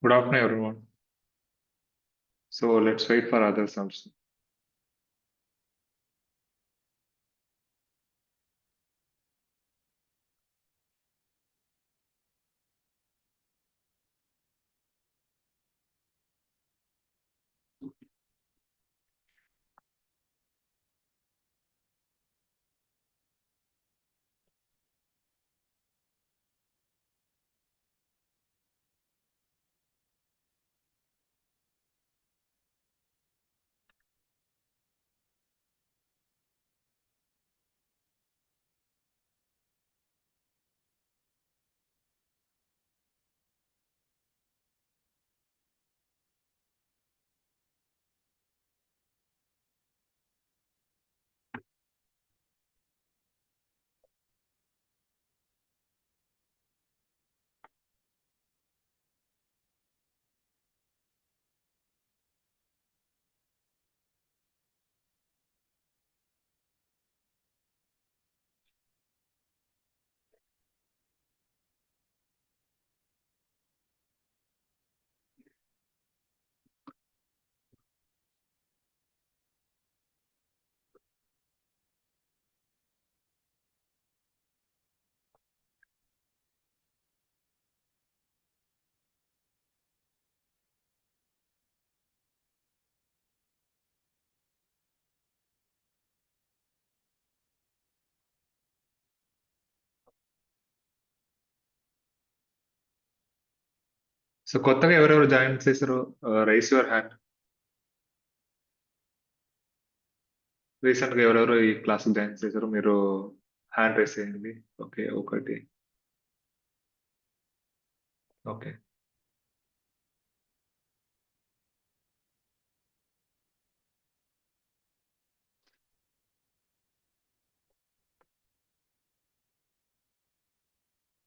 Good afternoon, everyone. So let's wait for others also. So కొత్తగా ఎవరెవరు join చేశారు? Rice your hand. Recent గా ఎవరెవరు ఈ క్లాస్ జాయిన్ చేశారు? మీరు హ్యాండ్ రైస్ చేయండి. ఓకే, ఒకటి. ఓకే.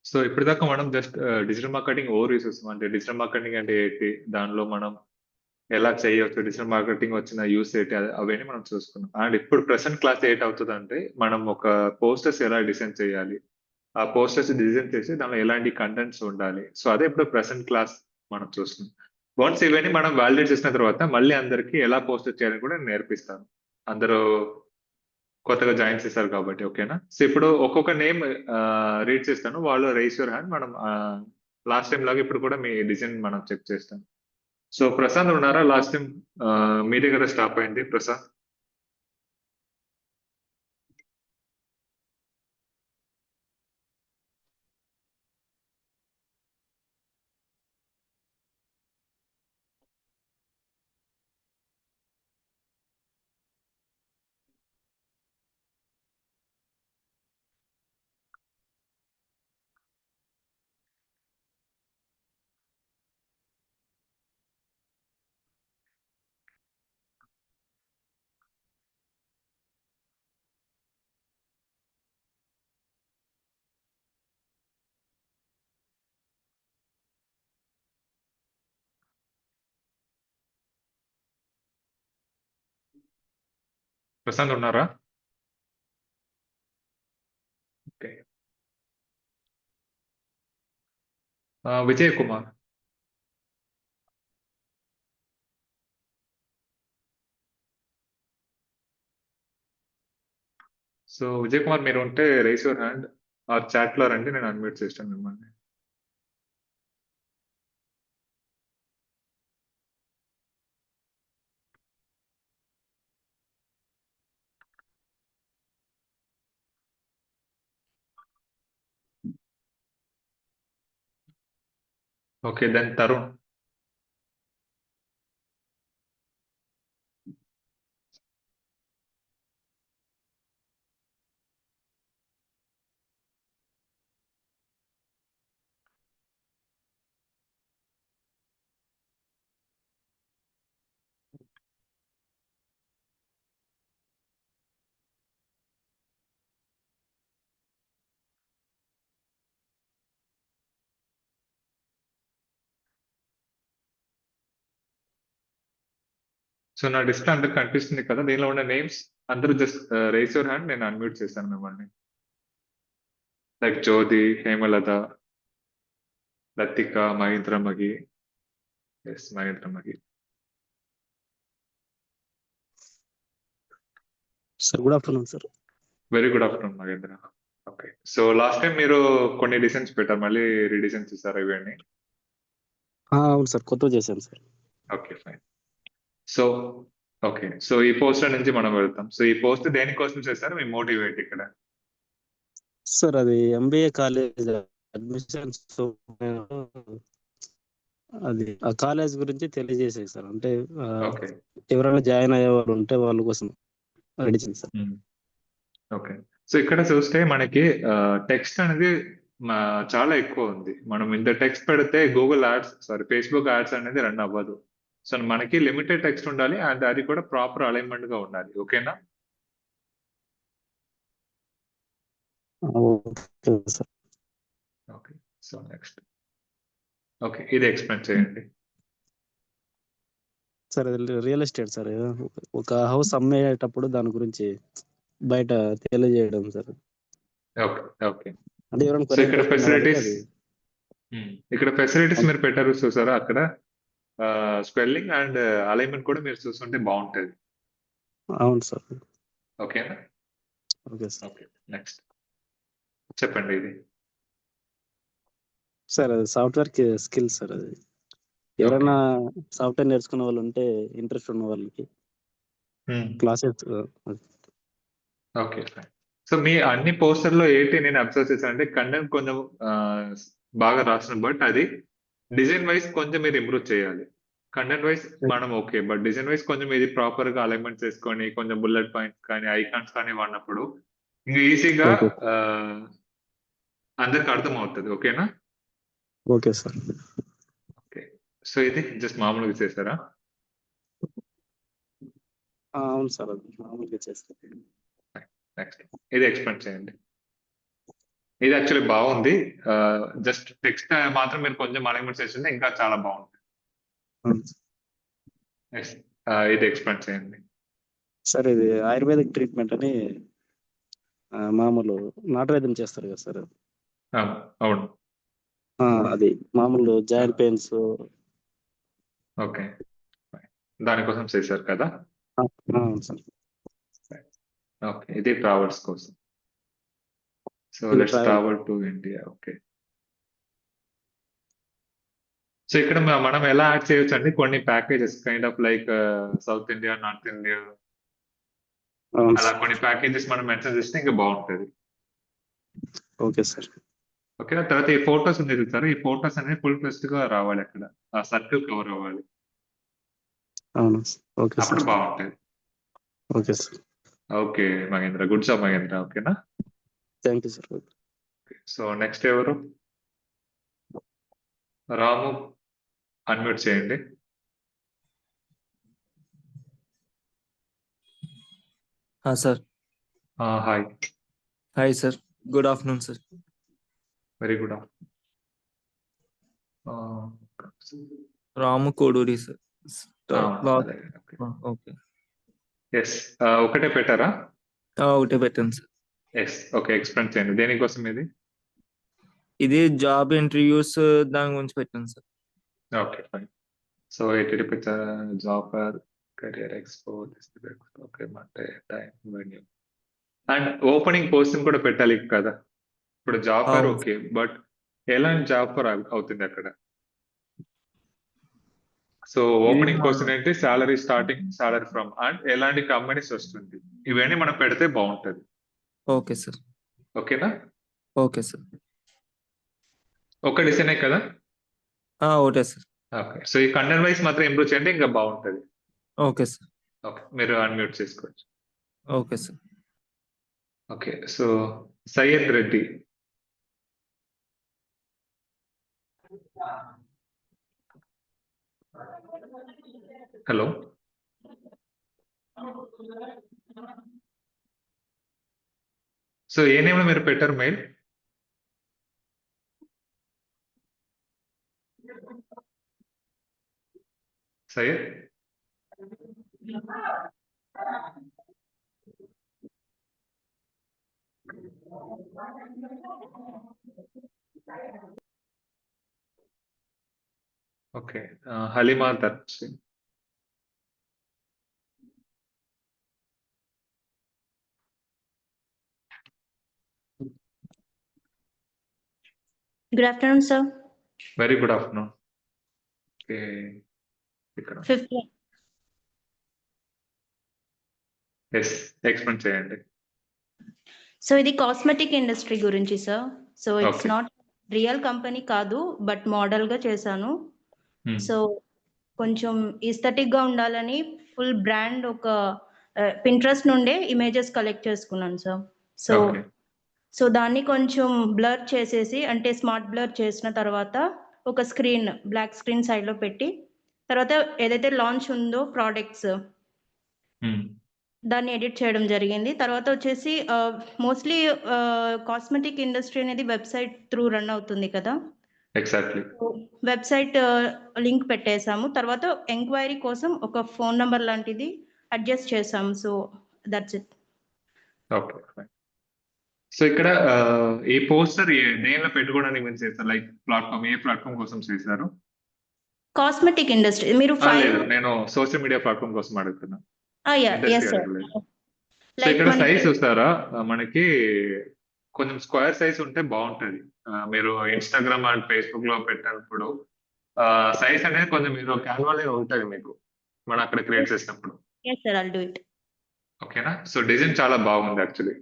సో ఇప్పటిదాకా మనం జస్ట్ డిజిటల్ మార్కెటింగ్ ఓవర్ చూస్తాం. అంటే డిజిటల్ మార్కెటింగ్ అంటే ఏంటి, దానిలో మనం ఎలా చేయొచ్చు, డిజిటల్ మార్కెటింగ్ వచ్చిన యూస్ ఏంటి, అవన్నీ మనం చూసుకున్నాం. అండ్ ఇప్పుడు ప్రెసెంట్ క్లాస్ ఏంటి అవుతుందంటే, మనం ఒక పోస్టర్స్ ఎలా డిజైన్ చేయాలి, ఆ పోస్టర్స్ డిజైన్ చేసి దానిలో ఎలాంటి కంటెంట్స్ ఉండాలి. సో అదే ఇప్పుడు ప్రెసెంట్ క్లాస్ మనం చూస్తున్నాం. వన్స్ ఇవన్నీ మనం వాలిడేట్ చేసిన తర్వాత మళ్ళీ అందరికీ ఎలా పోస్టర్ చేయాలని కూడా నేను నేర్పిస్తాను. అందరూ కొత్తగా జాయిన్ చేశారు కాబట్టి, ఓకేనా? సో ఇప్పుడు ఒక్కొక్క నేమ్ రీడ్ చేస్తాను, వాళ్ళు రైస్ యువర్ హ్యాండ్. మనం లాస్ట్ టైం లాగా ఇప్పుడు కూడా మీ డిజైన్ మనం చెక్ చేస్తాం. సో ప్రశాంత్ ఉన్నారా? లాస్ట్ టైం మీ దగ్గర స్టాప్ అయింది ప్రశాంత్. ప్రశాంత్ ఉన్నారా? ఓకే. విజయ్ కుమార్. సో విజయ్ కుమార్ మీరు ఉంటే రైస్ యువర్ హ్యాండ్ ఆ చాట్ లో రండి, నేను అన్మ్యూట్ చేస్తాను మిమ్మల్ని. Okay, then Tarun. సో నా డిస్ప్లే అందరికి కనిపిస్తుంది కదా, దీనిలో ఉన్న నేమ్స్ అందరూ జస్ట్ రైస్ యువర్ హ్యాండ్, నేను అన్మ్యూట్ చేశాను మిమ్మల్ని. లైక్ జ్యోతి, హేమలత, లతిక, మహేంద్ర మగి, ఎస్ మహేంద్ర మరి. Sir good afternoon sir. Very good afternoon Mahendra. Okay. So last time మీరు కొన్ని డిజైన్స్ పెట్టారు. మళ్ళీ రీడిజైన్స్ ఇస్తారా ఇవన్నీ? అవును సార్, కొత్తగా చేశాను sir. Okay fine. So okay. So ఈ పోస్టర్ నుంచి మనం వెళ్తాం. సో ఈ పోస్ట్ దేనికోసం చేశారు? మీ మోటివ్ ఏంటి ఇక్కడ? సార్ అది ఎంబీఏ కాలేజ్ అడ్మిషన్స్, అది ఆ కాలేజ్ గురించి తెలియజేసేది సార్. అంటే ఓకే. ఎవరైనా జాయిన్ అయ్యే వాళ్ళు ఉంటే వాళ్ళ కోసం రెడీ చేయండి సార్. ఓకే. సో ఇక్కడ చూస్తే మనకి టెక్స్ట్ అనేది చాలా ఎక్కువ ఉంది. మనం ఇంత టెక్స్ట్ పెడితే గూగుల్ యాడ్స్ ఫేస్‌బుక్ యాడ్స్ అనేది రన్ అవ్వదు. సో మనకి లిమిటెడ్ టెక్స్ట్ ఉండాలి. అండ్ అది కూడా ప్రాపర్ అలైన్‌మెంట్‌గా ఉండాలి. ఓకేనా? Okay sir. Okay. So next. Okay. ఇది ఎక్స్‌ప్లెయిన్ చేయండి. సార్ అది రియల్ ఎస్టేట్ సార్. ఒక హౌస్ అమ్మేటప్పుడు దాని గురించి బయట తెలియజేయడం సార్. ఓకే. ఓకే. అంటే ఎవరైనా సో కొనే ఇక్కడ ఇంట్రెస్ట్ ఉన్న వాళ్ళకి ఫెసిలిటీస్ అది. ఇక్కడ ఫెసిలిటీస్ మీరు పెట్టారు చూసారా అక్కడ? స్పెల్లింగ్ అండ్ అలైన్‌మెంట్ కూడా మీరు చూసుంటే బావుంటది. అవును సార్. ఓకేనా? Okay sir. ఓకే. నెక్స్ట్. చెప్పండి ఇది. సార్ అది సాఫ్ట్వేర్ స్కిల్ సార్. అది ఓకే. ఎవరైనా సాఫ్ట్వేర్ నేర్చుకునే వాళ్ళు ఉంటే ఇంట్రెస్ట్ ఉన్న వాళ్ళకి క్లాసెస్. ఓకే. ఫైన్. సో మీ అన్ని పోస్టర్‌లో ఏంటి నేను అబ్జర్వ్ చేశానంటే కంటెంట్ కొంచెం బాగా రాసిన బట్ అది డిజైన్ వైస్ కొంచెం మీరు ఇంప్రూవ్ చేయాలి. కంటెంట్ వైస్ మనం ఓకే. బట్ డిజైన్ వైస్ కొంచెం ఇది ప్రాపర్‌గా అలైన్‌మెంట్ చేసుకొని కొంచెం బుల్లెట్ పాయింట్స్ కానీ, ఐకాన్స్ కానీ వాడినప్పుడు ఇంక ఈజీగా ఓకే. అందరికి అర్థమవుతది. ఓకేనా? Okay sir. ఓకే. సో ఇది జస్ట్ మామూలుగా చేసారా? అవును సార్, అది మామూలుగా చేస్తాను. నెక్స్ట్. ఇది ఎక్స్‌ప్లెయిన్ చేయండి. ఇది యాక్చువల్లీ బావుంది. జస్ట్ టెక్స్ట్ మాత్రం మీరు కొంచెం అలైన్‌మెంట్ చేసుంటే ఇంకా చాలా బావుంటది. అవును నెక్స్ట్. ఇది ఎక్స్‌ప్లెయిన్ చేయండి. సార్, ఇది ఆయుర్వేదిక్ ట్రీట్మెంట్ అని మామూలు నాటు వైద్యం చేస్తారు కదా సార్. అవును. అది మామూలు జాయింట్ పెయిన్స్. ఓకే. దానికోసం చేశారు కదా? అవును సార్. ఓకే. ఇది ట్రావెల్స్ కోసం. సో ఇది let's travel. Travel to India. Okay. So ఇక్కడ మనం ఎలా యాడ్ చేయొచ్చండి కొన్ని packages kind of like south India, north India అవును అలా సార్. కొన్ని ప్యాకేజెస్ మనం మెన్షన్ చేస్తే ఇంకా బావుంటది. Okay sir. ఓకేనా? తర్వాత ఈ ఫోటోస్ ఉంది చూసారా? ఈ ఫోటోస్ అనేవి ఫుల్ ఫ్లెడ్జ్డ్‌గా రావాలి అక్కడ. ఆ సర్కిల్ కవర్ అవ్వాలి. అవును సార్. ఓకే అప్పుడు సార్. బావుంటది. Okay sir. Okay Mahendra. Good job Mahendra. ఓకేనా? Thank you sir. So next ఎవరు? రాము అన్మ్యూట్ చేయండి. Sir. Hi. Hi sir. Good afternoon sir. Very good afternoon. Ah, Ramu Koduri sir. అదే. ఓకే. ఓకే. యెస్. ఒకటే పెట్టారా? ఒకటే పెట్టాను సార్. యెస్. ఓకే. ఎక్స్‌ప్లెయిన్ చేయండి. దేనికోసం ఇది? ఇది జాబ్ ఇంటర్వ్యూస్ దాని గురించి పెట్టాను సార్. ఓకే. ఫైన్. సో ఎటు పెట్టారా? Job fair, career expo, okay. Monday time, venue and opening posting కూడా పెట్టాలి కదా! ఇప్పుడు జాబ్ ఫేర్ అవును. ఓకే. బట్ ఎలాంటి జాబ్ ఫేర్ అవుతుంది అక్కడ? సో ఇది ఓపెనింగ్ పోస్టింగ్ ఏంటి? Salary starting salary from and ఎలాంటి కంపెనీస్ వస్తుంది. ఇవన్నీ మనం పెడితే బావుంటది. Okay sir. ఓకేనా? Okay sir. ఒక్క డిజైనే కదా? ఒకటే సార్. ఓకే. సో ఈ కంటెంట్ వైస్ మాత్రం ఇంప్రూవ్ చేయండి ఇంకా బావుంటది. Okay sir. ఓకే. మీరు అన్‌మ్యూట్ చేసుకోవచ్చు. Okay sir. Okay. So Syed Reddy. Hello. So ఏ నేమ్‌లో మీరు పెట్టారు mail? Syed? Okay. Halima Darshan. Good afternoon, sir. Very good afternoon. Okay. ఇక్కడ 5th. ఎస్, ఎక్స్‌ప్లెయిన్ చేయండి. సో ఇది కాస్మెటిక్ ఇండస్ట్రీ గురించి sir. So it's okay. Not real company కాదు, బట్ మోడల్గా చేశాను. సో కొంచెం ఈస్థెటిక్గా ఉండాలని ఫుల్ బ్రాండ్ ఒక పింట్రెస్ట్ నుండే ఇమేజెస్ కలెక్ట్ చేసుకున్నాను సార్. So okay. సో దాన్ని కొంచెం బ్లర్ చేసేసి, అంటే స్మార్ట్ బ్లర్ చేసిన తర్వాత ఒక స్క్రీన్, బ్లాక్ స్క్రీన్ సైడ్లో పెట్టి, తర్వాత ఏదైతే లాంచ్ ఉందో ప్రోడక్ట్స్ దాన్ని ఎడిట్ చేయడం జరిగింది. తర్వాత వచ్చేసి మోస్ట్లీ కాస్మెటిక్ ఇండస్ట్రీ అనేది వెబ్సైట్ త్రూ రన్ అవుతుంది కదా. ఎగ్జాక్ట్‌లీ. వెబ్సైట్ లింక్ పెట్టేసాము. తర్వాత ఎంక్వైరీ కోసం ఒక ఫోన్ నంబర్ లాంటిది అడ్జస్ట్ చేసాము. So that's it. Okay. Fine. So ఇక్కడ ఈ పోస్టర్ దేనిలో పెట్టుకోవడానికి మీరు చేస్తారు? లైక్ ప్లాట్‌ఫామ్, ఏ ప్లాట్‌ఫామ్ కోసం చేశారు? కాస్మెటిక్ ఇండస్ట్రీ మీరు ఫైల్ లేదు, నేను సోషల్ మీడియా ప్లాట్‌ఫామ్ కోసం అడుగుతున్నా. Yes industry sir. అడగలేదు. సో లైక్ ఇక్కడ సైజ్ మనకి చూస్తారా? మనకి కొంచెం స్క్వేర్ సైజ్ ఉంటే బాగుంటది. మీరు ఇన్‌స్టాగ్రామ్ అండ్ ఫేస్‌బుక్‌లో పెట్టినప్పుడు సైజ్ అనేది కొంచెం మీరు క్యాన్వాలో ఉంటది మీకు. మనం అక్కడ క్రియేట్ చేసినప్పుడు. Yes sir, I'll do it. ఓకేనా? సో డిజైన్ చాలా బాగుంది యాక్చువల్లీ.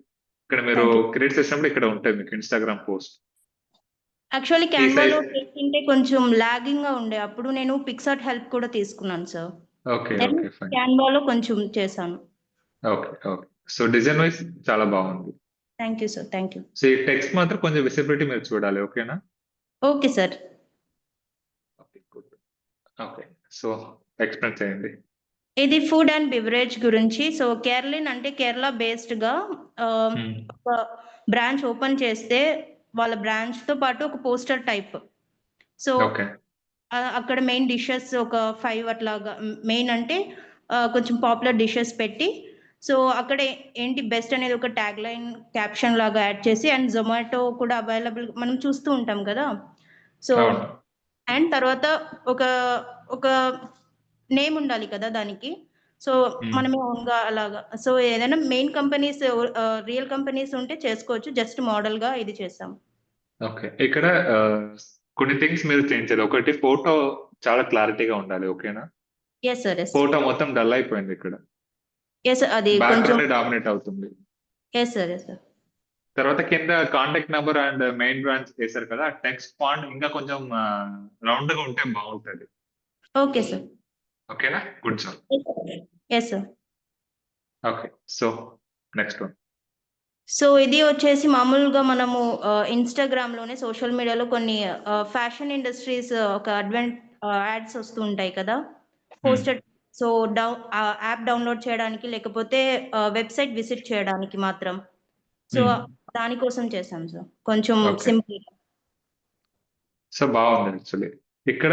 ఇక్కడ మీరు థ్యాంక్ యూ. క్రియేట్ చేసినప్పుడు ఇక్కడ ఉంటుంది మీకు ఇన్‌స్టాగ్రామ్ పోస్ట్. యాక్చువల్లీ ఈ క్యాన్వాలో సైజ్ చేస్తుంటే కొంచెం లాగింగ్ గా ఉండే, అప్పుడు నేను పిక్సార్ట్ హెల్ప్ కూడా తీసుకున్నాను sir. Okay. Then okay. Fine. క్యాన్వాలో కొంచెం చేశాను. Okay. Okay. So design wise చాలా బాగుంది. Thank you sir, thank you. So ఈ టెక్స్ట్ మాత్రం కొంచెం విజిబిలిటీ మీరు చూడాలి. ఓకేనా? Okay sir. Okay. Good. Okay. So explain చేయండి. ఇది ఫుడ్ అండ్ బివరేజ్ గురించి. సో కేరళిన్ అంటే కేరళ బేస్డ్ గా ఒక బ్రాంచ్ ఓపెన్ చేస్తే వాళ్ళ బ్రాంచ్ తో పాటు ఒక పోస్టర్ టైప్. So okay. అక్కడ మెయిన్ డిషెస్ ఒక 5 అట్లాగా, మెయిన్ అంటే కొంచెం పాపులర్ డిషెస్ పెట్టి, సో అక్కడ ఏంటి బెస్ట్ అనేది ఒక ట్యాగ్ లైన్ క్యాప్షన్ లాగా యాడ్ చేసి, అండ్ జొమాటో కూడా అవైలబుల్ మనం చూస్తూ ఉంటాం కదా. సో అవును. అండ్ తర్వాత ఒక ఒక నేమ్ ఉండాలి కదా దానికి. సో మనమే ఓన్గా అలాగా. సో ఏదైనా మెయిన్ కంపెనీస్, రియల్ కంపెనీస్ ఉంటే చేసుకోవచ్చు. జస్ట్ మోడల్ గా ఇది చేసాం. ఓకే. ఇక్కడ కొన్ని థింగ్స్ మీరు చేంజ్ చేయాలి. ఒకటి ఫోటో చాలా క్లారిటీగా ఉండాలి. ఓకేనా? Yes sir, yes. ఫోటో మొత్తం డల్ అయిపోయింది ఇక్కడ. ఎస్, అది కొంచెం బ్యాక్‌గ్రౌండ్ డామినేట్ అవుతుంది. Yes sir, yes sir. తర్వాత కింద contact number and main branch చేశారు కదా. టెక్స్ట్ ఫాంట్ ఇంకా కొంచెం రౌండ్‌గా ఉంటే బాగుంటది. Okay sir. ఓకేనా? Good job. Yes sir. Okay. So next one. So ఇది వచ్చేసి మామూలుగా మనము ఇన్‌స్టాగ్రామ్ లోనే, సోషల్ మీడియాలో కొన్ని ఫ్యాషన్ ఇండస్ట్రీస్ ఒక యాడ్స్ వస్తూ ఉంటాయి కదా. పోస్టెడ్. సో యాప్ డౌన్లోడ్ చేయడానికి, లేకపోతే వెబ్సైట్ విజిట్ చేయడానికి మాత్రం. సో దానికోసం చేశాం సార్, కొంచెం ఓకే. సింపుల్. సో బాగుంది యాక్చువల్లీ. ఇక్కడ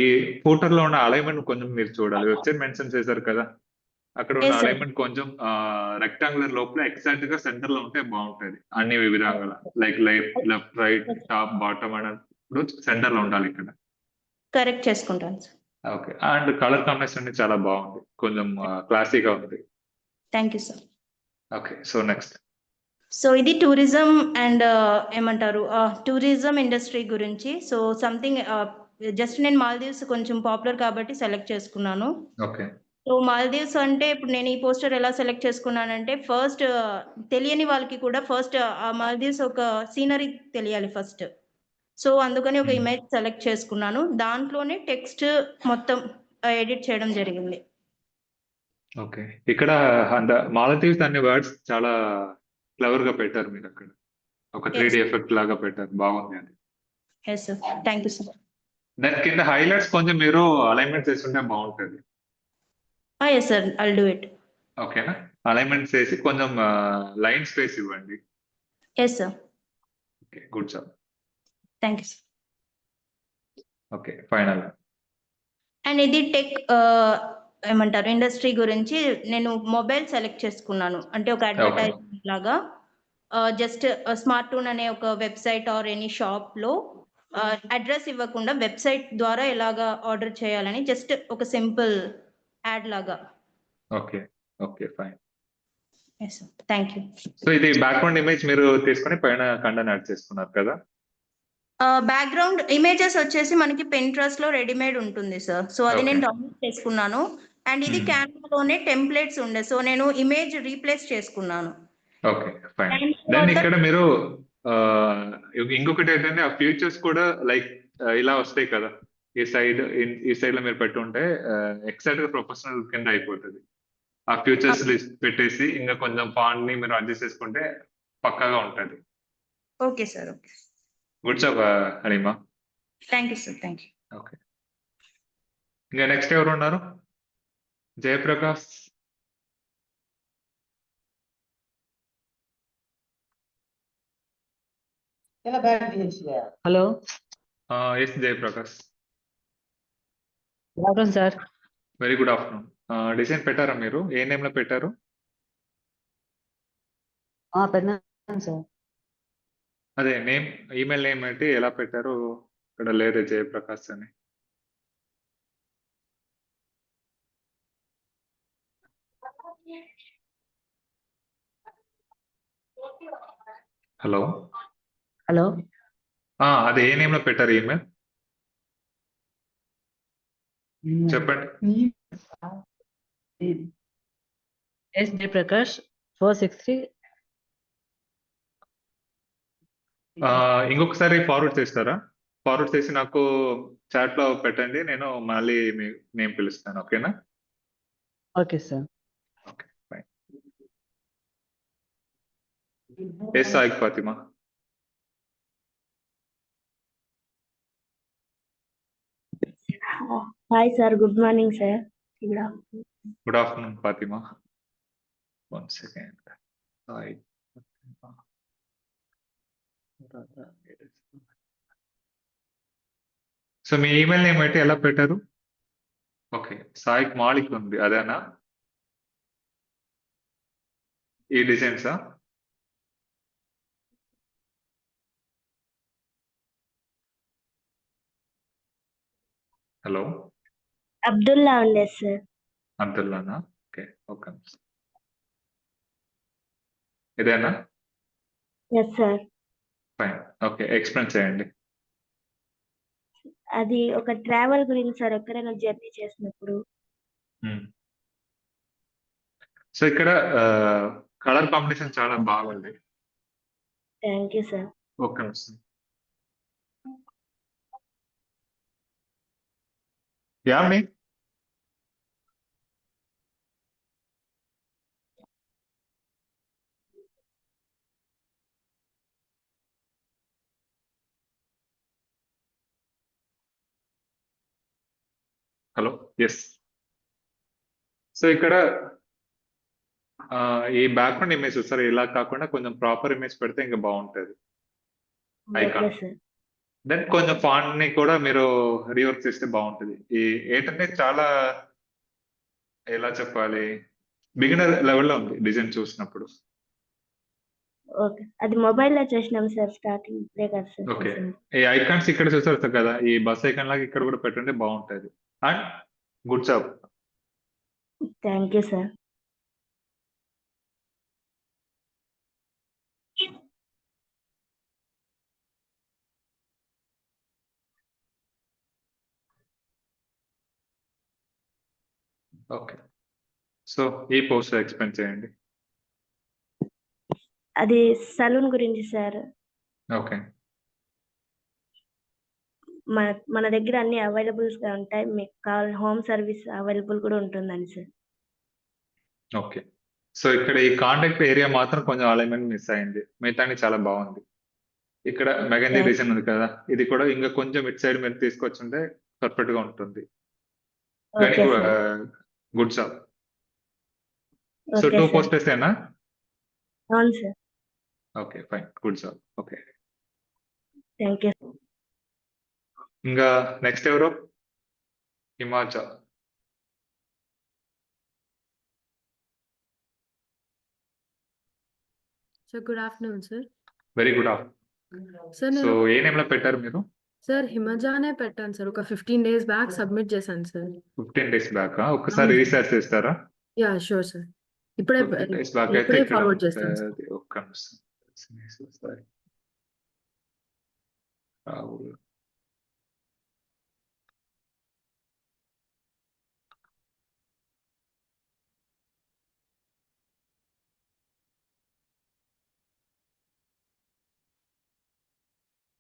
ఈ ఫూటర్‌లో ఉన్న అలైన్‌మెంట్ కొంచెం మీరు చూడాలి. వెబ్సైట్ మెన్షన్ చేశారు కదా. అక్కడ ఉన్న ఎస్ సార్. అలైన్‌మెంట్ కొంచెం రెక్టాంగులర్ లోపల ఎగ్జాక్ట్‌గా సెంటర్‌లో ఉంటే బాగుంటది. అన్ని విధాలుగా like left, right, top, bottom అన్నప్పుడు సెంటర్‌లో ఉండాలి ఇక్కడ. కరెక్ట్ చేసుకుంటాను sir. Okay. And colour combination అనేది చాలా బాగుంది. కొంచెం క్లాసీగా ఉంది. Thank you sir. Okay. So next. So ఇది టూరిజం అండ్ ఏమంటారు, టూరిజం ఇండస్ట్రీ గురించి. సో సంథింగ్ జస్ట్ నేను మాల్దీవ్స్ కొంచెం పాపులర్ కాబట్టి సెలెక్ట్ చేసుకున్నాను. ఓకే. సో మాల్దీవ్స్ అంటే ఇప్పుడు నేను ఈ పోస్టర్ ఎలా సెలెక్ట్ చేసుకున్నానంటే, ఫస్ట్ తెలియని వాళ్ళకి కూడా ఫస్ట్ ఆ మాల్దీవ్స్ ఒక సీనరీ తెలియాలి ఫస్ట్. సో అందుకని ఒక ఇమేజ్ సెలెక్ట్ చేసుకున్నాను. దాంట్లోనే టెక్స్ట్ మొత్తం ఎడిట్ చేయడం జరిగింది. ఓకే. ఇక్కడ మాలతీవ్స్ అనే వర్డ్స్ చాలా క్లవర్ గా పెట్టారు మీరు అక్కడ. ఒక 3D ఎఫెక్ట్ లాగా పెట్టారు. బాగుంది అది. Yes sir, thank you sir. దాని కింద హైలైట్స్ కొంచెం మీరు అలైన్మెంట్ చేస్తుంటే బాగుంటది. Yes sir, I'll do it. ఓకేనా? అలైన్మెంట్ చేసి కొంచెం లైన్ స్పేస్ ఇవ్వండి. Yes sir. Okay. Good job. Thank you sir. Okay. Final. And ఇది టెక్ ఏమంటారు ఇండస్ట్రీ గురించి నేను మొబైల్ సెలెక్ట్ చేసుకున్నాను. అంటే ఒక అడ్వర్టైజ్మెంట్ లాగా జస్ట్ స్మార్ట్ టూన్ అనే ఒక వెబ్సైట్ ఆర్ ఎనీ షాప్ లో అడ్రస్ ఇవ్వకుండా వెబ్సైట్ ద్వారా ఎలాగా ఆర్డర్ చేయాలని జస్ట్ ఒక సింపుల్ యాడ్ లాగా. Okay. Okay. Fine. Yes sir. Thank you. So ఇది బ్యాక్‌గ్రౌండ్ ఇమేజ్ మీరు తీసుకొని పైన కంటెంట్ యాడ్ చేసుకున్నారు కదా? బ్యాక్‌గ్రౌండ్ ఇమేజెస్ వచ్చేసి మనకి Pinterestలో రెడీమేడ్ ఉంటుంది సార్. సో అది నేను ఓకే. డౌన్లోడ్ చేసుకున్నాను. అండ్ ఇది హ్మ్. క్యాన్వాలోనే టెంప్లేట్స్ ఉండే. సో నేను ఇమేజ్ రీప్లేస్ చేసుకున్నాను. ఓకే. ఫైన్. అండ్ దెన్ తర్వాత ఇక్కడ మీరు ఇంకొకటి ఏంటంటే ఆ ఫీచర్స్ కూడా లైక్ ఇలా వస్తాయి కదా! ఈ సైడ్‌లో మీరు పెట్టుంటే ఎక్సెట్‌గా ప్రొఫెషనల్ కింద అయిపోతది. ఆ ఫ్యూచర్స్ లిస్ట్ పెట్టేసి ఇంకా కొంచెం ఫాంట్‌ని మీరు అడ్జస్ట్ చేసుకుంటే పక్కాగా ఉంటది. Okay sir. Okay. Good job Halima. Thank you sir. Thank you. Okay. ఇంకా నెక్స్ట్ ఎవరున్నారు? Jayaprakash. Hello yes Jayaprakash. Good afternoon sir. Very good afternoon. Design పెట్టారా మీరు? ఏ నేమ్‌లో పెట్టారు? పెట్టాను సార్. అదే నేమ్, ఈమెయిల్ నేమ్ ఏంటి? ఎలా పెట్టారు? ఇక్కడ లేదే జయప్రకాష్ అని. హలో. హలో అదే ఏ నేమ్‌లో పెట్టారు ఈమెయిల్? చెప్పండి. ఎస్ జయప్రకాష్ 463. ఇంకొకసారి ఫార్వర్డ్ చేస్తారా? ఫార్వర్డ్ చేసి నాకు చాట్‌లో పెట్టండి. నేను మళ్ళీ మీ నేమ్ పిలుస్తాను. ఓకేనా? Okay sir. Okay. Fine. Yes Saik Fatima. Hi sir, good morning sir. Good afternoon Fatima. One second. Saik Fatima. So మీ ఈమెయిల్ నేమ్ అయితే ఎలా పెట్టారు? ఓకే. సాయిక్ మాలిక్ ఉంది. అదేనా? ఈ డిజైన్సా? హలో. Abdullah unde sir. అబ్దుల్లానా? ఓకే. ఒక్క నిమిషం. ఇదేనా? Yes sir. Fine. Okay. Explain చేయండి. అది ఒక ట్రావెల్ గురించి సార్, ఎక్కడైనా జర్నీ చేసినప్పుడు. హ్మ్. సో ఇక్కడ కలర్ కాంబినేషన్ చాలా బాగుంది. Thank you sir. ఒక్క నిమిషం. యామిని. హలో. యెస్. సో ఇక్కడ ఈ బ్యాక్‌గ్రౌండ్ ఇమేజ్ చూసారా? ఇలా కాకుండా కొంచెం ప్రాపర్ ఇమేజ్ పెడితే ఇంకా బాగుంటది. Okay icon. సార్. దెన్ కొంచెం ఫాంట్‌ని కూడా మీరు రీవర్క్ చేస్తే బాగుంటది. ఏంటంటే చాలా ఎలా చెప్పాలి? బిగినర్ లెవెల్‌లో ఉంది డిజైన్ చూసినప్పుడు. ఓకే. అది మొబైల్‌లో చేసినాం సార్, స్టార్టింగ్ ఇప్పుడే కదా సార్ ఓకే. చేసింది. ఈ ఐకాన్స్ ఇక్కడ చూసారు కదా! ఈ బస్ ఐకాన్ లాగా ఇక్కడ కూడా పెట్టుంటే బాగుంటది. And good job. Thank you sir. Okay. So ఈ పోస్ట్ ఎక్స్‌ప్లెయిన్ చేయండి. అది సలూన్ గురించి సార్. ఓకే. మన మన దగ్గర అన్ని అవైలబుల్స్‌గా ఉంటాయి. మీకు కావాలని హోమ్ సర్వీస్ అవైలబుల్ కూడా ఉంటుందని సార్. ఓకే. సో ఇక్కడ ఈ కాంటాక్ట్ ఏరియా మాత్రం కొంచెం అలైన్‌మెంట్ మిస్ అయింది. మిగతాన్ని చాలా బాగుంది. ఇక్కడ మెగంజీ థ్యాంక్ డిజైన్ ఉంది కదా! ఇది కూడా ఇంకా కొంచెం ఇటు సైడ్ మీరు తీసుకొచ్చుంటే పర్ఫెక్ట్‌గా ఉంటుంది. కానీ okay sir. Good job. So okay 2 sir. పోస్టర్సేనా? అవును sir. Okay. Fine. Good job. Okay. Thank you. ఇంకా నెక్స్ట్ ఎవరు? Himachal. Sir, good afternoon, sir. Very good afternoon. Sir, so నేను ఏ నేమ్‌లో పెట్టారు మీరు? సార్ హిమజానే పెట్టాను సార్. ఒక 15 డేస్ బ్యాక్ సబ్మిట్ చేశాను సార్. 15 డేస్ బ్యాక్ ఒక్కసారి అవును సార్. రీసెర్చ్ చేస్తారా? యాహ్! Sure sir. ఇప్పుడే 15 డేస్ బ్యాక్ అయితే ఇప్పుడే ఇక్కడ ఫార్వర్డ్ చేస్తాను సార్. ఉంటది. ఒక్క నిమిషం. ఒకసారి రాహుల్.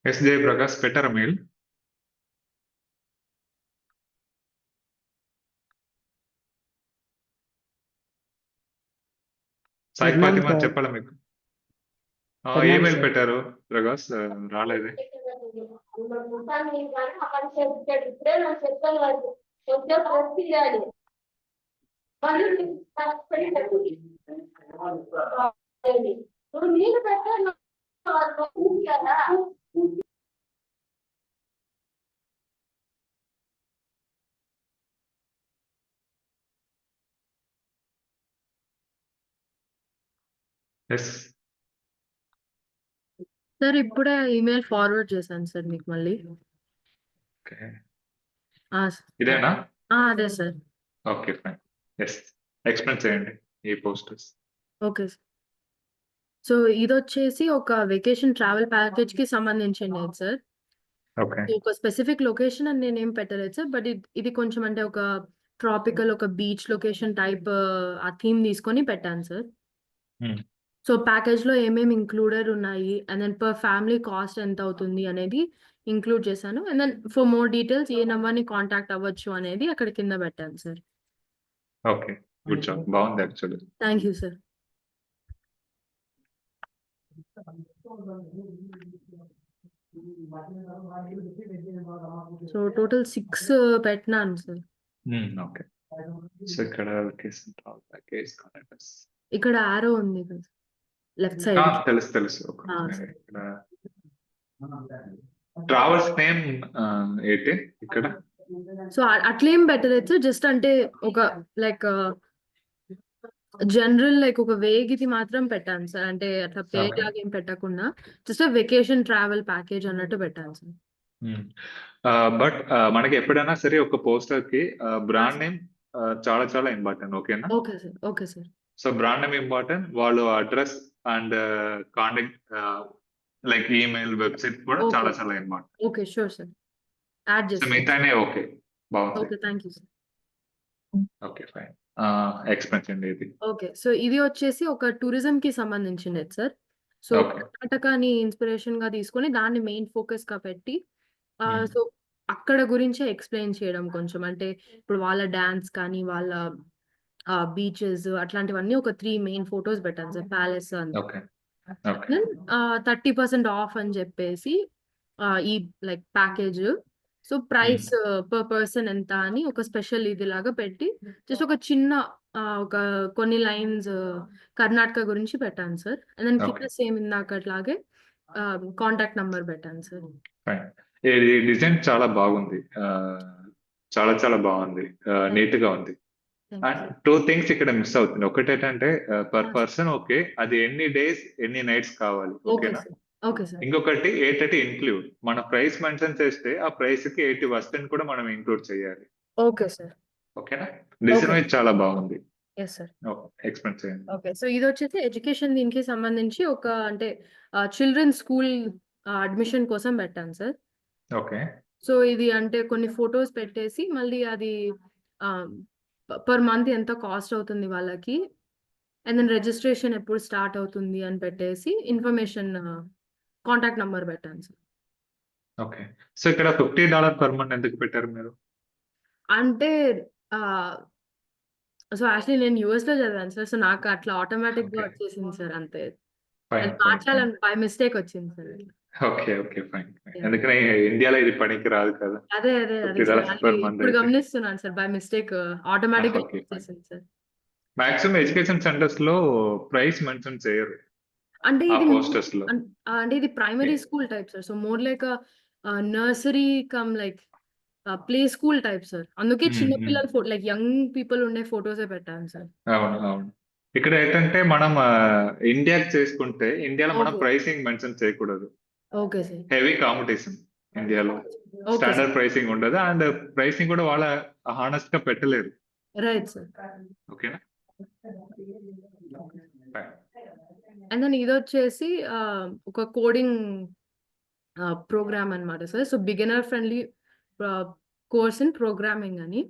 ఎస్ జయప్రకాష్ పెట్టారా మెయిల్? సాయి పెట్టినాను ఫాతిమా సార్. చెప్పాలా మీకు? పెట్టినాను ఏమెయిల్ సార్. పెట్టారు ప్రకాష్? రాలేదే. ఎస్ సార్ ఇప్పుడే ఈమెయిల్ ఫార్వర్డ్ చేశాను సార్ మీకు మళ్ళీ. ఓకే. సార్. ఇదేనా? అదే sir. Okay fine. Yes explain చేయండి ఈ పోస్టర్స్. Okay sir. సో ఇదొచ్చేసి ఒక వెకేషన్ ట్రావెల్ ప్యాకేజ్‌కి సంబంధించింది సార్. ఓకే. ఒక స్పెసిఫిక్ లొకేషన్ అని నేనేం పెట్టలేదు సార్. బట్ ఇది కొంచెం అంటే ఒక ట్రాపికల్, ఒక బీచ్ లొకేషన్ టైప్ ఆ థీమ్ తీసుకొని పెట్టాను సార్. సో ప్యాకేజ్‌లో ఏమేమి ఇంక్లూడెడ్ ఉన్నాయి and then per family cost ఎంత అవుతుంది అనేది ఇంక్లూడ్ చేశాను. And then for more details ఏ నంబర్‌ని కాంటాక్ట్ అవ్వచ్చు అనేది అక్కడ కింద పెట్టాను సార్. ఓకే. Good job. బాగుంది actually. Thank you sir. So total 6 పెట్టినాను సార్. ఓకే. సో ఇక్కడ లొకేషన్ ట్రావెల్ ప్యాకేజ్ కాంటాక్ట్స్. ఇక్కడ యారో ఉంది కదా లెఫ్ట్ సైడ్. తెలుసు. ఒక సార్. ఇక్కడ ట్రావెల్స్ నేమ్ ఏంటి ఇక్కడ? సో అట్లేం పెట్టలేదు సార్. జస్ట్ అంటే ఒక లైక్ జనరల్ లైక్ ఒక వేగిది మాత్రం పెట్టాను సార్. అంటే అట్లా పేజ్ Okay. లాగా ఏం పెట్టకుండా జస్ట్ వెకేషన్ ట్రావెల్ ప్యాకేజ్ అన్నట్టు పెట్టాను సార్. బట్ మనకి ఎప్పుడైనా సరే ఒక పోస్టర్ కి బ్రాండ్ నేమ్ చాలా చాలా ఇంపార్టెంట్. ఓకేనా? Okay sir. Okay sir. So brand name important, వాళ్ళు address and contact like email, website కూడా Okay. చాలా చాలా important. Okay sure sir. Add so చేస్తాను. మిగతానే ఓకే బాగుంది. Okay thank you sir. Okay fine. Expense అండి ఇది. ఓకే. సో ఇది వచ్చేసి ఒక టూరిజం కి సంబంధించింది సార్. So Okay. కర్ణాటకని ఇన్స్పిరేషన్ గా తీసుకొని దాన్ని మెయిన్ ఫోకస్ గా పెట్టి Hmm. సో అక్కడ గురించే ఎక్స్ప్లెయిన్ చేయడం కొంచెం అంటే ఇప్పుడు వాళ్ళ డాన్స్ కానీ వాళ్ళ బీచెస్ అట్లాంటివన్నీ ఒక 3 మెయిన్ ఫొటోస్ పెట్టాను సార్. ప్యాలెస్ అని. ఓకే. ఓకే. 30% ఆఫ్ అని చెప్పేసి ఈ like package. So price per person ఎంత అని ఒక స్పెషల్ ఇది లాగా పెట్టి జస్ట్ ఒక చిన్న ఒక కొన్ని లైన్స్ కర్ణాటక గురించి పెట్టాను సార్. అండ్ దెన్ కింద Okay. సేమ్ ఇందాకట్లాగే కాంటాక్ట్ నంబర్ పెట్టాను సార్. ఫైన్. ఇది డిజైన్ చాలా బాగుంది. చాలా చాలా బాగుంది. నీట్ గా ఉంది. Thank and you. 2 థింగ్స్ ఇక్కడ మిస్ అవుతుంది. ఒకటి ఏంటంటే పర్ Ah. పర్సన్ ఓకే, అది ఎన్ని డేస్ ఎన్ని నైట్స్ కావాలి. ఓకే ఓకేనా? సార్. Okay sir. ఇంకొకటి ఏంటంటే ఇంక్లూడ్ మన ప్రైస్ మెన్షన్ చేస్తే ఆ ప్రైస్ కి 80% కూడా మనం ఇంక్లూడ్ చేయాలి. Okay sir. ఓకేనా? Design Okay. అయితే చాలా బాగుంది. Yes sir. ఎక్స్ప్లెయిన్ చేయండి. ఓకే. సో ఇది వచ్చేసి ఎడ్యుకేషన్ దీనికి సంబంధించి ఒక అంటే చిల్డ్రన్ స్కూల్ అడ్మిషన్ కోసం పెట్టాను సార్. ఓకే. సో ఇది అంటే కొన్ని ఫొటోస్ పెట్టేసి మళ్ళీ అది పర్ మంత్ ఎంత కాస్ట్ అవుతుంది వాళ్ళకి అండ్ దెన్ రిజిస్ట్రేషన్ ఎప్పుడు స్టార్ట్ అవుతుంది అని పెట్టేసి ఇన్ఫర్మేషన్ కాంటాక్ట్ నంబర్ పెట్టాను సార్. ఓకే. సో ఇక్కడ $50 పర్ మంత్ ఎందుకు పెట్టారు మీరు? అంటే సో యాక్చువల్లీ నేను యూఎస్ లో చదివాను సార్. సో నాకు అట్లా ఆటోమేటిక్ గా Okay. వచ్చేసింది సార్ అంతే. ఫైన్. అది మార్చాలని బై మిస్టేక్ వచ్చింది సార్. ఓకే. ఫైన్. Yeah. ఎందుకని ఇండియాలో ఇది పనికి రాదు కదా. అదే $50 సార్. per అది month ఇప్పుడు అయితే. గమనిస్తున్నాను సార్ బై మిస్టేక్ ఆటోమేటిక్ గా Okay, fine. వచ్చేసింది సార్. మాక్సిమం ఎడ్యుకేషన్ సెంటర్స్ లో ప్రైస్ మెన్షన్ చేయరు అంటే ఆ ఇది పోస్టర్స్ లో. అంటే ఇది primary Okay. School type sir. So more like nursery come like play school type sir. అందుకే చిన్న పిల్లల లైక్ యంగ్ పీపుల్ ఉండే ఫొటోసే పెట్టాను సార్. అవును. ఇక్కడ ఏంటంటే మనం ఇండియాకి చేసుకుంటే ఇండియాలో మనం Okay. ప్రైసింగ్ మెన్షన్ చేయకూడదు. Okay sir. Heavy competition. ఇండియాలో. Okay sir. స్టాండర్డ్ ప్రైసింగ్ ఉండదు. అండ్ ప్రైసింగ్ కూడా వాళ్ళ హానెస్ట్ గా పెట్టలేరు. Right sir. ఓకేనా? Fine. అండ్ దెన్ ఇదొచ్చేసి ఒక కోడింగ్ ప్రోగ్రామ్ అన్నమాట sir. So beginner friendly course in programming అని.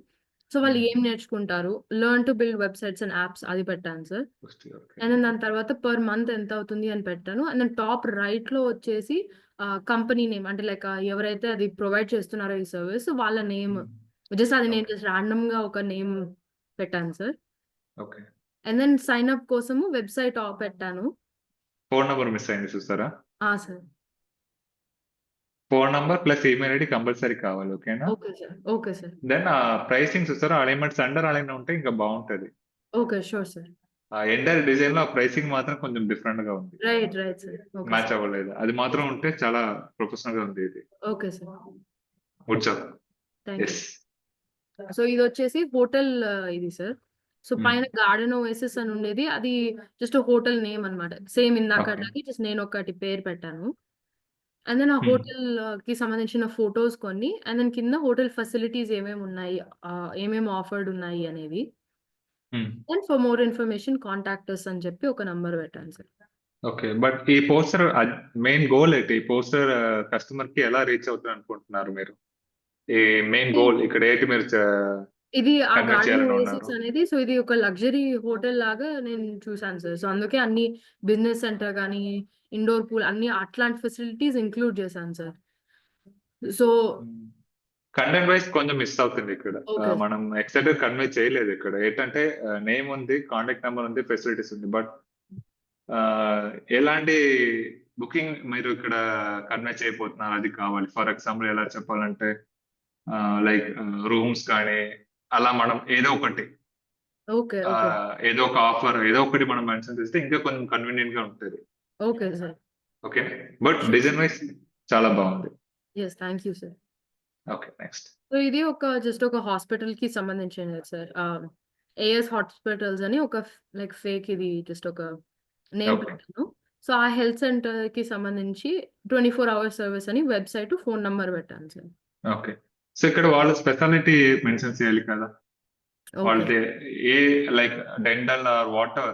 సో వాళ్ళు ఏం నేర్చుకుంటారు, learn to build websites and apps అది పెట్టాను సార్. Okay. అండ్ దెన్ దాని తర్వాత పర్ మంత్ ఎంత అవుతుంది అని పెట్టాను. అండ్ దెన్ టాప్ రైట్ లో వచ్చేసి కంపెనీ నేమ్, అంటే లైక్ ఎవరైతే అది ప్రొవైడ్ చేస్తున్నారో ఈ సర్వీస్ వాళ్ళ నేమ్, జస్ట్ అది నేను జస్ట్ ర్యాండమ్ గా ఒక నేమ్ పెట్టాను sir. Okay. And then sign up కోసము వెబ్సైట్ పెట్టాను. ఫోన్ నంబర్ మిస్ అయింది చూస్తారా? Sir. Phone number plus email ID compulsory కావాలి. ఓకేనా? Okay sir. Okay sir. Then pricing చూస్తారా? అలైన్మెంట్స్ అండర్ అలైన్ ఉంటే ఇంకా బాగుంటది. Okay sure sir. ఆ ఎంటైర్ డిజైన్ లో ప్రైసింగ్ మాత్రం కొంచెం డిఫరెంట్ గా ఉంది. Right right sir. Okay match sir. అవ్వలేదు. అది మాత్రం ఉంటే చాలా ప్రొఫెషనల్ గా ఉంది ఇది. Okay sir. Good job. Thank you. Yes. So ఇది వచ్చేసి హోటల్ ఇది సార్. So Hmm. పైన గార్డెన్ ఓఎసిస్ అని ఉండేది, అది జస్ట్ హోటల్ నేమ్ అన్నమాట. సేమ్ ఇందాక Okay. అట్లాగే జస్ట్ నేను ఒకటి పేరు పెట్టాను. అండ్ దెన్ ఆ Hmm. హోటల్ కి సంబంధించిన ఫొటోస్ కొన్ని, అండ్ దెన్ కింద హోటల్ ఫెసిలిటీస్ ఏమేమి ఉన్నాయి, ఏమేమి ఆఫర్డ్ ఉన్నాయి అనేవి. And for more information contact us అని చెప్పి ఒక నంబర్ పెట్టాను సార్. ఓకే. బట్ ఈ పోస్టర్ మెయిన్ గోల్ ఏంటి? ఈ పోస్టర్ కస్టమర్ కి ఎలా రీచ్ అవుతుంది అనుకుంటున్నారు మీరు? ఈ మెయిన్ గోల్ ఇక్కడ ఏంటి మీరు ఇది ఆ కన్వే గార్డెన్ చేయాలని ఓఎసిస్ ఉన్నారు? అనేది, సో ఇది ఒక లగ్జరీ హోటల్ లాగా నేను చూసాను సార్. సో అందుకే అన్ని బిజినెస్ సెంటర్ కానీ ఇండోర్ పూల్ అన్ని అట్లాంటి ఫెసిలిటీస్ ఇంక్లూడ్ చేశాను సార్. సో కంటెంట్ వైస్ కొంచెం మిస్ అవుతుంది ఇక్కడ. ఓకే మనం ఎక్సైటెడ్ కన్వే చేయలేదు ఇక్కడ. ఏంటంటే నేమ్ ఉంది, కాంటాక్ట్ నెంబర్ ఉంది, ఫెసిలిటీస్ ఉంది. బట్ ఎలాంటి బుకింగ్ మీరు ఇక్కడ కన్వే చేయబోతున్నారు అది కావాలి. ఫర్ ఎగ్జాంపుల్ ఎలా చెప్పాలంటే లైక్ రూమ్స్ కానీ అలా మనం ఏదో ఒకటి ఓకే ఓకే ఏదో ఒక ఆఫర్ ఏదో ఒకటి మనం మెన్షన్ చేస్తే ఇంకా కొంచెం కన్వీనియంట్ గా ఉంటుంది. Okay sir. Okay. But design wise చాలా బాగుంది. Yes thank you sir. Okay. Next. So ఇది జస్ట్ ఒక హాస్పిటల్ కి సంబంధించినది సార్. ఏఎస్ హాస్పిటల్స్ అని ఒక లైక్ ఫేక్ ఇది జస్ట్ ఒక నేమ్ ఓకే. పెట్టాను. సో ఆ హెల్త్ సెంటర్ కి సంబంధించి 24 hours సర్వీస్ అని వెబ్సైట్, ఫోన్ నంబర్ పెట్టాను సార్. ఓకే. సో ఇక్కడ వాళ్ళ స్పెషాలిటీ మెన్షన్ చేయాలి కదా. ఓకే వాళ్ళది ఏ లైక్ డెంటల్ ఆర్ వాటర్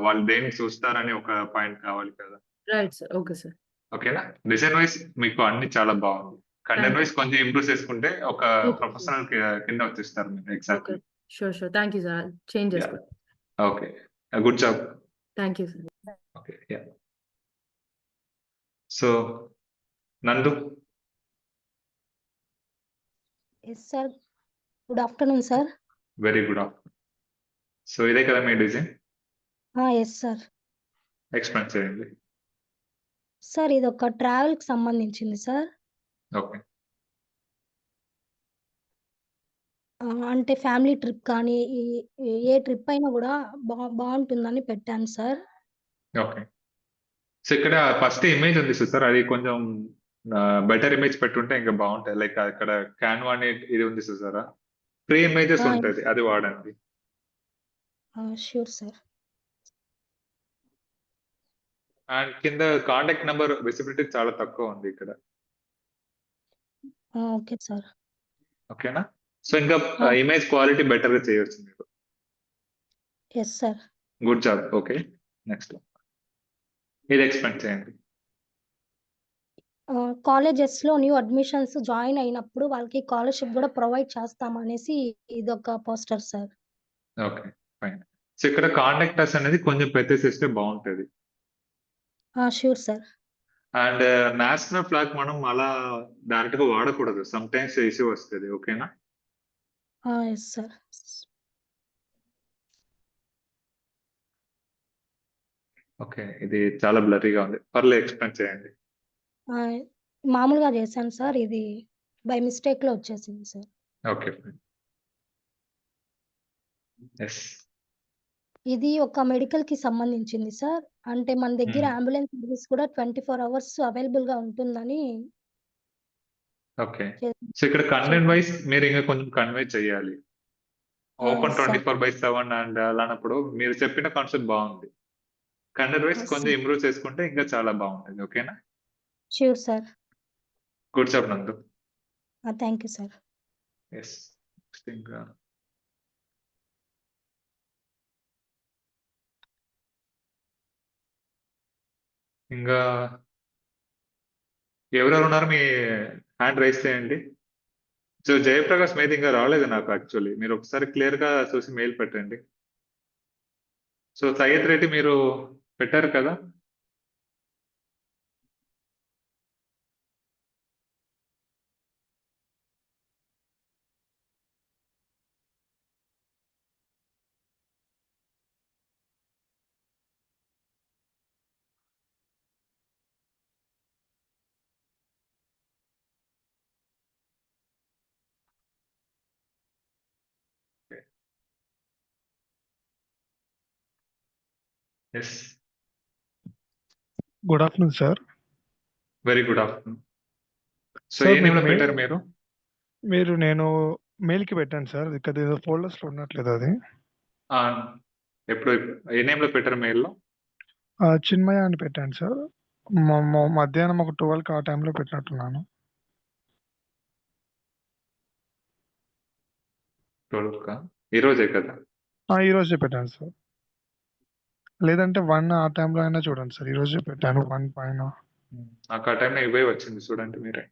వాళ్ళు దేన్ని చూస్తారని ఒక పాయింట్ కావాలి కదా. Right sir. Okay sir. ఓకేనా? డిజైన్ వైస్ మీకు అన్ని చాలా బాగుంది. Content thank you. వైస్ కొంచెం ఇంప్రూవ్ చేసుకుంటే ఒక ఓకే ప్రొఫెషనల్ కింద వచ్చేస్తారు మీరు. Okay exactly. Sure sure. Thank you sir. Change yeah. చేసుకోండి. Okay. Good job. Thank you sir. Okay. Yeah. So Nandu. Yes sir. Good afternoon sir. Very good afternoon. So ఇదే కదా మీ డిజైన్? Yes sir. ఎక్స్ప్లెయిన్ చేయండి. Sir ఇది ఒక ట్రావెల్కి సంబంధించింది sir. Okay. అంటే family trip కానీ ఏ ట్రిప్ అయినా కూడా బాగుంటుందని పెట్టాను సార్. ఓకే. సో ఇక్కడ ఫస్ట్ ఇమేజ్ ఉంది సార్. అది కొంచెం బెటర్ ఇమేజ్ పెట్టుంటే ఇంకా బాగుంటుంది. లైక్ అక్కడ క్యాన్వా అనే ఇది ఉంది చూసారా? ఫ్రీ ఇమేజెస్ ఉంటుంది, అది వాడండి. Sure sir. అండ్ కింద కాంటాక్ట్ నెంబర్ విజిబిలిటీ చాలా తక్కువ ఉంది ఇక్కడ. Okay sir. ఓకేనా? సో ఇంకా ఇమేజ్ క్వాలిటీ బెటర్ గా చేయొచ్చు మీరు. Yes sir. Good job. Okay. Next ఇది ఎక్స్ప్లెయిన్ చేయండి. కాలేజెస్లో న్యూ అడ్మిషన్స్ జాయిన్ అయినప్పుడు వాళ్ళకి స్కాలర్షిప్ కూడా ప్రొవైడ్ చేస్తామనేసి ఇదొక poster sir. Okay. Fine. So ఇక్కడ కాంటాక్ట్ అస్ అనేది కొంచెం పెట్టేసేస్తే బాగుంటుంది. Sure sir. And national flag మనం అలా డైరెక్ట్ గా వాడకూడదు. సమ్ టైమ్స్ ఇష్యూ వస్తుంది. ఓకేనా? Yes sir. ఓకే. ఇది చాలా బ్లరీగా ఉంది. పర్లేదు ఎక్స్ప్లెయిన్ చేయండి. మామూలుగా చేశాను సార్. ఇది బై మిస్టేక్లో వచ్చేసింది సార్. ఓకే. ఫైన్. ఎస్. ఇది ఒక మెడికల్కి సంబంధించింది సార్. అంటే మన దగ్గర అంబులెన్స్ సర్వీస్ కూడా 24 hours అవైలబుల్గా ఉంటుందని ఓకే. చేశాను. సో ఇక్కడ కంటెంట్ వైస్ మీరు ఇంకా కొంచెం కన్వే చేయాలి. Open sir. 24/7 అండ్ అలానప్పుడు మీరు చెప్పిన కాన్సెప్ట్ బాగుంది. కంటెంట్ వైస్ కొంచెం ఇంప్రూవ్ చేసుకుంటే ఇంకా చాలా బాగుంటుంది. ఓకేనా? Sure sir. Good job Nandu. Thank you sir. Yes. Next ఇంకా ఇంకా ఎవరెవరు ఉన్నారు? మీ హ్యాండ్ రైస్ చేయండి. సో జయప్రకాష్ మీద ఇంకా రాలేదు నాకు యాక్చువల్లీ. మీరు ఒకసారి క్లియర్ గా చూసి మెయిల్ పెట్టండి. సో సయ్యద్ రెడ్డి మీరు పెట్టారు కదా? Yes. Good afternoon sir. Very good afternoon. So sir ఏ నేమ్ లో మీరు పెట్టారు మీరు? నేను మెయిల్కి పెట్టాను సార్. ఇక్కడ ఏదో ఫోల్డర్స్ లో ఉన్నట్లేదు అది. ఆ, ఎప్పుడు ఏ నేమ్ లో పెట్టారు మెయిల్లో? చిన్మయ అని పెట్టాను సార్. మధ్యాహ్నం ఒక 12కి ఆ టైంలో పెట్టినట్టున్నాను. 12కా? ఈ రోజే కదా? ఈ రోజే పెట్టాను సార్. లేదంటే 1 ఆ టైంలో అయినా చూడండి సార్. ఈ రోజే పెట్టాను 1 పైన. నాకు ఆ టైంలో ఇవే వచ్చింది చూడండి మీరే.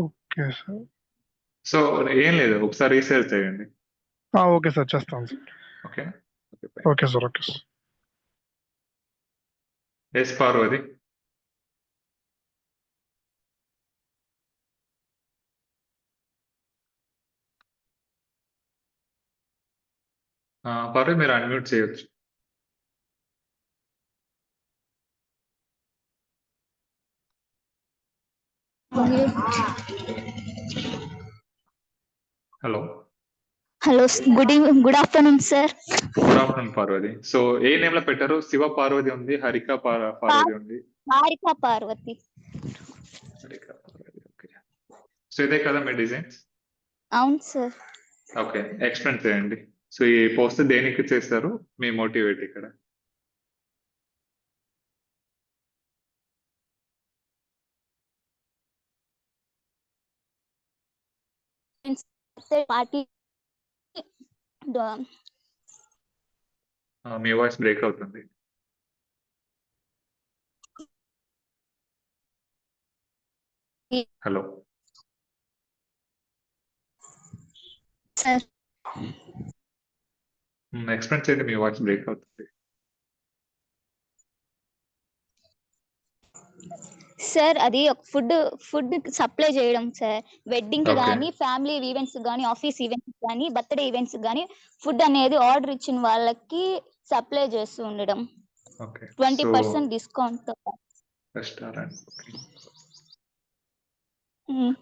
Okay sir. సో ఏం లేదు, ఒకసారి రీసెర్చ్ చేయండి. ఓకే సార్, చేస్తాను sir. Okay. Okay sir. Okay sir. Yes Parvati. Parvati మీరు అన్మ్యూట్ చేయొచ్చు. Hello. Hello, good afternoon sir. Good afternoon Parvati. So ఏ నేమ్ లో పెట్టారు? శివ పార్వతి ఉంది, హరిక పార్వతి ఉంది. హారిక పార్వతి. హరిక పార్వతి. ఓకే. సో ఇదే కదా మీ డిజైన్స్? అవును సార్. ఓకే, ఎక్స్ప్లెయిన్ చేయండి. సో ఈ పోస్ట్ దేనికి చేస్తారు? మీ మోటివేట్ ఇక్కడ. పార్టీ మీ వాయిస్ బ్రేక్ అవుతుంది. Hello sir. ఎక్స్ప్లెయిన్ చేయండి, మీ వాయిస్ బ్రేక్ అవుతుంది. సార్ అది ఒక ఫుడ్ సప్లై చేయడం సార్. వెడ్డింగ్ కి Okay. కానీ, ఫ్యామిలీ ఈవెంట్స్ కానీ, ఆఫీస్ ఈవెంట్స్ కానీ, బర్త్డే ఈవెంట్స్ కానీ ఫుడ్ అనేది ఆర్డర్ ఇచ్చిన వాళ్ళకి సప్లై చేస్తూ ఉండడం. ఓకే. 20% డిస్కౌంట్. రెస్టారెంట్.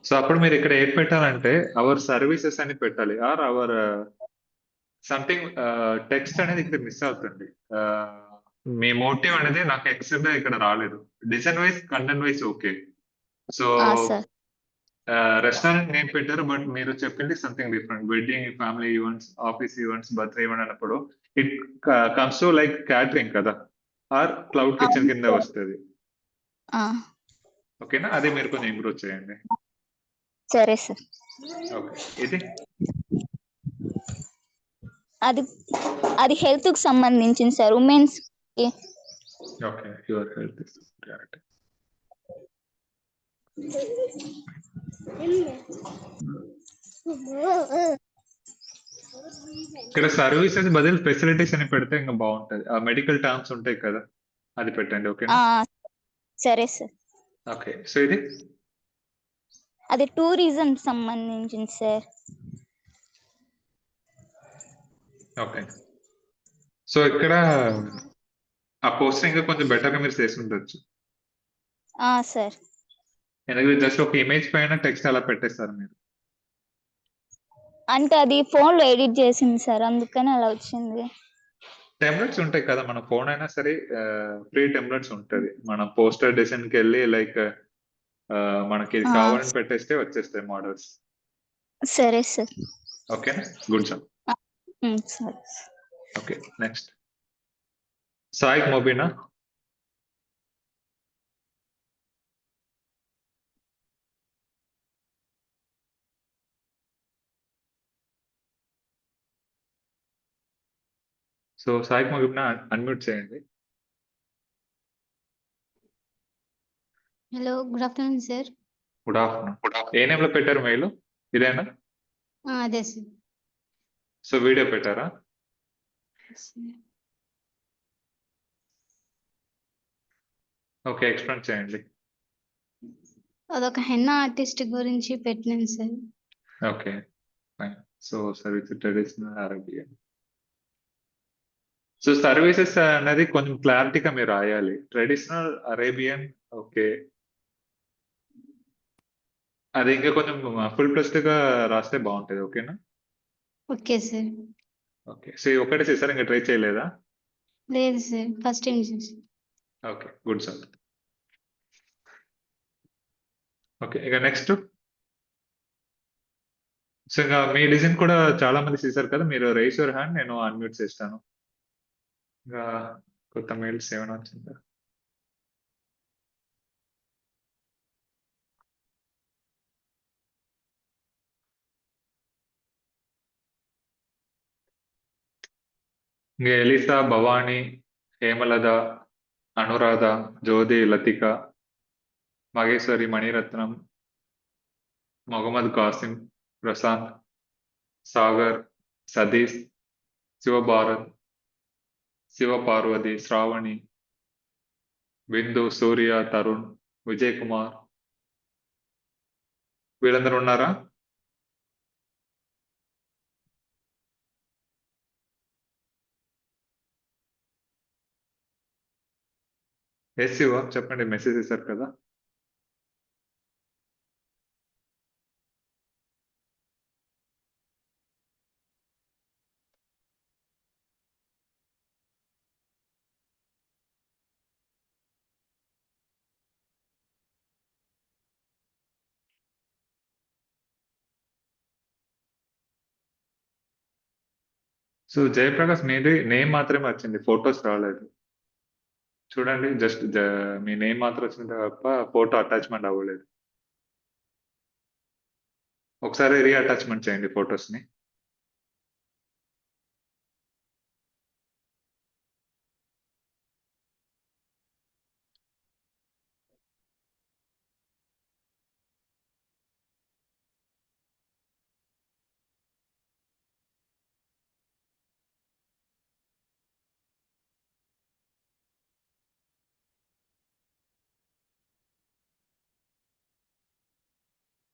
సో అప్పుడు మీరు ఇక్కడ ఏం పెట్టాలంటే అవర్ సర్వీసెస్ అని పెట్టాలి. ఆర్ అవర్ సంథింగ్ టెక్స్ట్ అనేది ఇక్కడ మిస్ అవుతుంది. మీ మోటివ్ అనేది నాకు ఎక్సెప్ట్ ఇక్కడ రాలేదు. Design wise, content wise okay. So sir. Restaurant name పెట్టారు, బట్ మీరు చెప్పింది something different. Wedding, family events, office events, birthday event అన్నప్పుడు it comes to like catering కదా, ఆర్ క్లౌడ్ కిచెన్ కింద వస్తుంది. ఓకేనా? అదే మీరు కొంచెం ఇంప్రూవ్ చేయండి. సరే సార్. ఓకే. ఇది అది హెల్త్ కు సంబంధించింది సార్. ఉమెన్స్ కి. Okay. Your health is priority. ఇక్కడ సర్వీసెస్ బదులు ఫెసిలిటీస్ అని పెడితే ఇంకా బాగుంటది. ఆ మెడికల్ టర్మ్స్ ఉంటాయి కదా, అది పెట్టండి. ఓకేనా? సరే సార్. ఓకే. సో ఇది అది టూరిజం సంబంధించింది సార్. ఓకే. సో ఇక్కడ ఆ పోస్టింగ్ కొంచెం బెటర్ గా మీరు చేసి ఉండొచ్చు. సార్. ఎందుకంటే జస్ట్ ఒక ఇమేజ్ పైన టెక్స్ట్ అలా పెట్టేస్తారు మీరు. అంటే అది ఫోన్ లో ఎడిట్ చేసింది సార్, అందుకని అలా వచ్చింది. టెంప్లెట్స్ ఉంటాయి కదా, మన ఫోన్ అయినా సరే ఫ్రీ టెంప్లెట్స్ ఉంటుంది. మన పోస్టర్ డిజైన్ కి వెళ్ళి లైక్ మనకి ఇది కావాలని పెట్టేస్తే వచ్చేస్తాయి మోడల్స్. సరే సార్. ఓకేనా? Good job. సరే. Okay. Next Saik Mobina. So Sai Kumar unmute చేయండి. Hello good afternoon sir. Good afternoon. ఏ నేమ్ లో పెట్టారు మెయిల్? ఇదేనా? అదే సార్. సో వీడియో పెట్టారా? ఓకే, ఎక్స్ప్లెయిన్ చేయండి. అదొక హెన్నా ఆర్టిస్ట్ గురించి పెట్టినాను sir. Okay, fine. So service traditional Arabian. So services అనేది కొంచెం క్లారిటీగా మీరు రాయాలి. ట్రెడిషనల్ అరేబియన్, ఓకే, అది ఇంకా కొంచెం ఫుల్ ప్లస్డ్ గా రాస్తే బాగుంటుంది. ఓకేనా? Okay sir. ఓకే, సో ఇది ఒకటే చేశారు, ఇంకా ట్రై చేయలేదా? లేదు సార్, ఫస్ట్ టైం చూసి. Okay, good sir. ఓకే, ఇక నెక్స్ట్. సో ఇంకా మీ డిజైన్ కూడా చాలా మంది చేశారు కదా, మీరు రైస్ యువర్ హ్యాండ్, నేను అన్మ్యూట్ చేస్తాను. ఇంకా కొత్త మెయిల్స్ ఏమైనా వచ్చిందా? ఇంకా ఎలిసా, భవానీ, హేమలత, అనురాధ, జ్యోతి, లతిక, మగేశ్వరి, మణిరత్నం, మొహమ్మద్ కాసిం, ప్రశాంత్, సాగర్, సతీష్, శివభారత్, శివపార్వతి, శ్రావణి, బిందు, సూర్య, తరుణ్, విజయ్ కుమార్, వీళ్ళందరూ ఉన్నారా? ఎస్ శివ, చెప్పండి, మెసేజ్ చేశారు కదా. సో జయప్రకాష్, మీది నేమ్ మాత్రమే వచ్చింది, ఫొటోస్ రాలేదు. చూడండి, జస్ట్ మీ నేమ్ మాత్రం వచ్చింది తప్ప ఫోటో అటాచ్మెంట్ అవ్వలేదు. ఒకసారి రీఅటాచ్మెంట్ చేయండి ఫొటోస్ ని.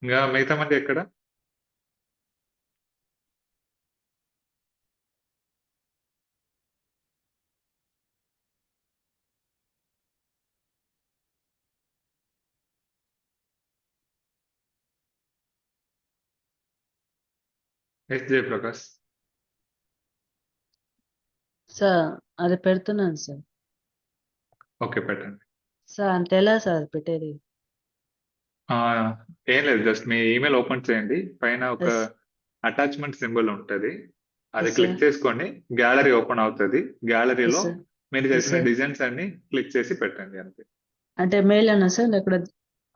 ఇంకా మిగతా మంది ఎక్కడ? ఎస్ జయప్రకాష్. సార్ అది పెడుతున్నాను సార్. ఓకే, పెట్టండి. సార్ అంటే ఎలా సార్ పెట్టేది? ఆ, ఏం లేదు, జస్ట్ మీ ఈమెయిల్ ఓపెన్ చేయండి, పైన ఒక ఎస్ అటాచ్మెంట్ సింబల్ ఉంటుంది, అది ఎస్ క్లిక్ సార్. చేసుకోండి, గ్యాలరీ ఓపెన్ అవుతుంది. ఎస్ గ్యాలరీలో సార్. మీరు ఎస్ చేసిన సార్. డిజైన్స్ అన్ని క్లిక్ చేసి పెట్టండి అంతే. అంటే మెయిల్ అన్నా సార్ లేకపోతే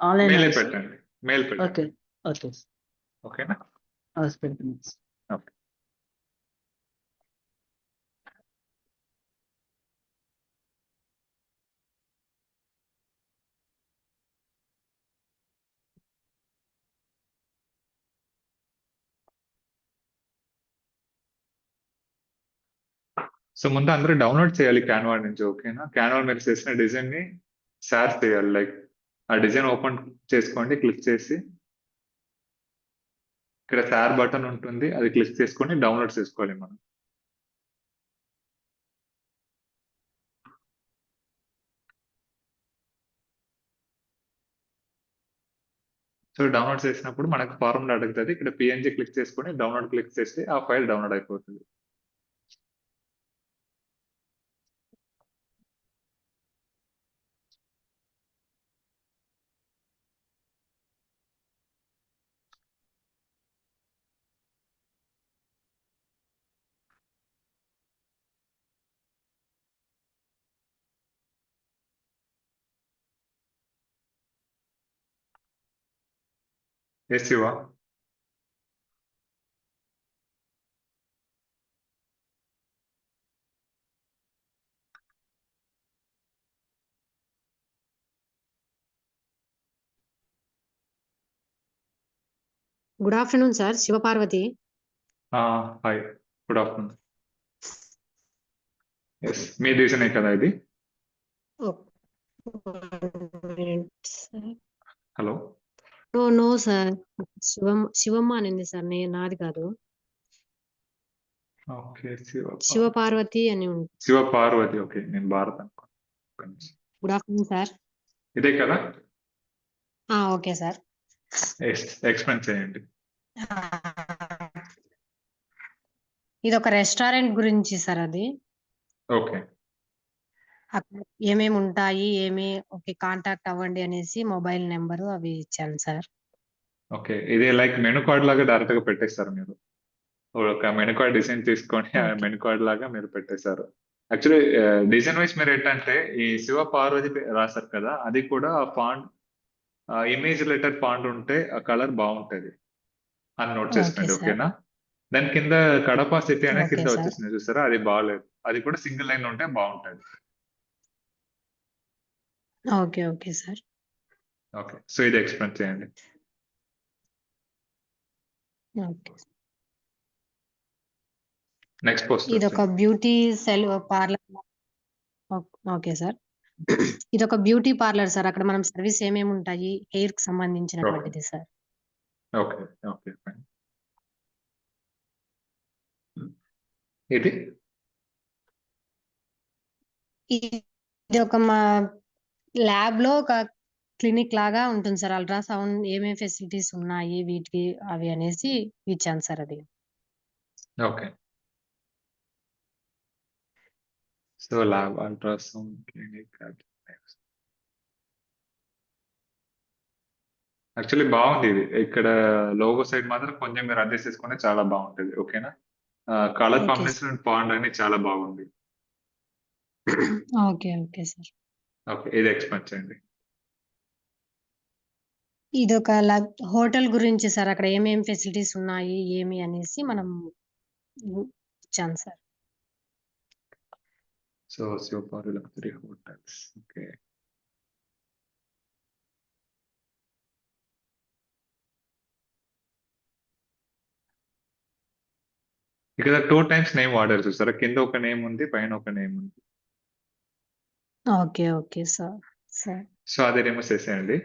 ఆన్లైన్ మెయిలే అన్నా సార్? పెట్టండి, మెయిల్ ఓకే పెట్టండి. Okay sir. ఓకేనా? పెడుతున్నాను సార్. ఓకే. సో ముందు అందరూ డౌన్లోడ్ చేయాలి క్యాన్వా నుంచి. ఓకేనా? క్యాన్వా మీరు చేసిన డిజైన్ ని షేర్ చేయాలి. లైక్ ఆ డిజైన్ ఓపెన్ చేసుకోండి, క్లిక్ చేసి ఇక్కడ షేర్ బటన్ ఉంటుంది, అది క్లిక్ చేసుకొని డౌన్లోడ్ చేసుకోవాలి మనం. సో డౌన్లోడ్ చేసినప్పుడు మనకు ఫార్ములా అడుగుతుంది, ఇక్కడ పిఎన్జి క్లిక్ చేసుకొని డౌన్లోడ్ క్లిక్ చేస్తే ఆ ఫైల్ డౌన్లోడ్ అయిపోతుంది. Yes Shiva. Good afternoon sir, Shivaparvati. Hi, good afternoon. Yes, మీ డివిజనే కదా ఇది? హలో. నో సార్, శివమ్మ అనింది సార్, నాది కాదు. ఓకే, శివపార్వతి అని ఉంది. శివపార్వతి. ఓకే, నేను భారత్ అనుకోండి. Good afternoon sir. ఇదే కదా? Okay sir. ఎక్స్ప్లెయిన్ చేయండి. ఇది ఒక రెస్టారెంట్ గురించి సార్. అది ఓకే. అక్కడ ఏమేమి ఉంటాయి, ఓకే కాంటాక్ట్ అవ్వండి అనేసి మొబైల్ నెంబరు అవి ఇచ్చాను సార్. ఓకే, ఇది లైక్ మెనూ కార్డ్ లాగా డైరెక్ట్ గా పెట్టేస్తారు మీరు. ఒక మెనూ కార్డ్ డిజైన్ తీసుకొని ఆ మెనూ కార్డ్ లాగా మీరు పెట్టేశారు. యాక్చువల్లీ డిజైన్ వైజ్ మీరు ఏంటంటే ఈ శివ పార్వతి రాశారు కదా, అది కూడా ఫాంట్ ఇమేజ్ లెటర్ ఫాంట్ ఉంటే ఆ కలర్ బాగుంటది అని నోట్ చేసుకోండి. ఓకేనా? దాని కింద కడప సిటీ అనే కింద వచ్చేసింది చూసారా, అది బాగాలేదు. అది కూడా సింగిల్ లైన్ ఉంటే బాగుంటది. Okay okay sir. Okay, so ఇది ఎక్స్ప్లెయిన్ చేయండి. Okay, next post. ఇది ఒక బ్యూటీ పార్లర్. ఓకే సార్, ఇది ఒక బ్యూటీ పార్లర్ సార్. అక్కడ మనం సర్వీస్ ఏమేమి ఉంటాయి, హెయిర్ కి సంబంధించినటువంటిది సార్. Okay okay fine. ఇది ఇది ఒక మా ల్యాబ్ లో ఒక క్లినిక్ లాగా ఉంటుంది సార్. అల్ట్రాసౌండ్ ఏమేమి ఫెసిలిటీస్ ఉన్నాయి వీటికి అవి అనేసి ఇచ్చాను సార్. అది okay. So lab ultrasound clinic. Actually బాగుంది ఇది. ఇక్కడ లోగో సైడ్ మాత్రం కొంచెం మీరు అడ్జస్ట్ చేసుకుంటే చాలా బాగుంటుంది. ఓకేనా? కలర్ ఓకే కాంబినేషన్ ఫాంట్ అని చాలా బాగుంది. Okay okay sir. ఓకే, ఇది ఎక్స్ప్లెయిన్ చేయండి. ఇది ఒక హోటల్ గురించి సార్. అక్కడ ఏమేమి ఫెసిలిటీస్ ఉన్నాయి ఏమి అనేసి మనం ఇచ్చాను sir. So Shivaparvati luxury hotels. Okay. ఇక్కడ 2 టైమ్స్ నేమ్ వాడారు చూసారా, కింద ఒక నేమ్ ఉంది, పైన ఒక నేమ్ ఉంది. Okay okay sir. Sir so అది రిమూవ్ చేసేయండి,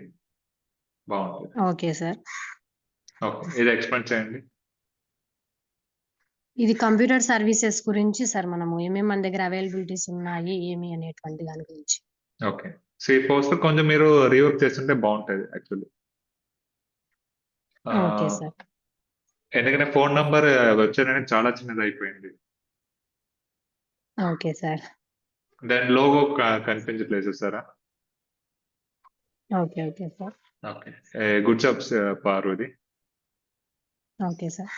బాగుంటుంది. Okay sir. ఓకే, ఇది ఎక్స్ప్లెయిన్ చేయండి. ఇది కంప్యూటర్ సర్వీసెస్ గురించి సార్. మనము ఏమేమి మన దగ్గర అవైలబిలిటీస్ ఉన్నాయి ఏమి అనేటువంటి దాని గురించి. ఓకే, సో ఈ పోస్ట్ కొంచెం మీరు రీవర్క్ చేస్తుంటే బాగుంటుంది యాక్చువల్లీ. Okay sir. ఎందుకంటే ఫోన్ నంబర్ వెబ్సైట్ అనేది చాలా చిన్నది అయిపోయింది. Okay sir. దాని లోగో కనిపించట్లేదు చూసారా. Okay okay sir. Okay, good job Parvati. Okay sir.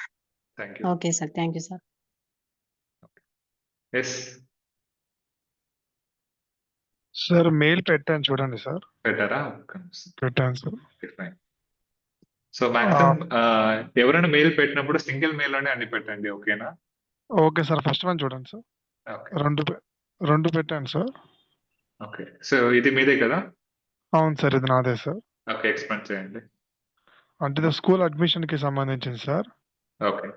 Thank you. Okay sir, thank you sir. Yes sir mail పెట్టాను చూడండి సార్. పెట్టారా? పెట్టాను సార్. ఫైన్. సో మాక్సిమం ఎవరైనా మెయిల్ పెట్టినప్పుడు సింగిల్ మెయిల్ లోనే అన్ని పెట్టండి. ఓకేనా? ఓకే సార్, ఫస్ట్ వన్ చూడండి సార్. ఓకే రెండు పెట్టాను సార్. ఓకే, సో ఇది మీదే కదా? అవును సార్, ఇది నాదే సార్. ఓకే, ఎక్స్ప్లెయిన్ చేయండి. అంటే ఇది స్కూల్ అడ్మిషన్ కి సంబంధించింది సార్. ఓకే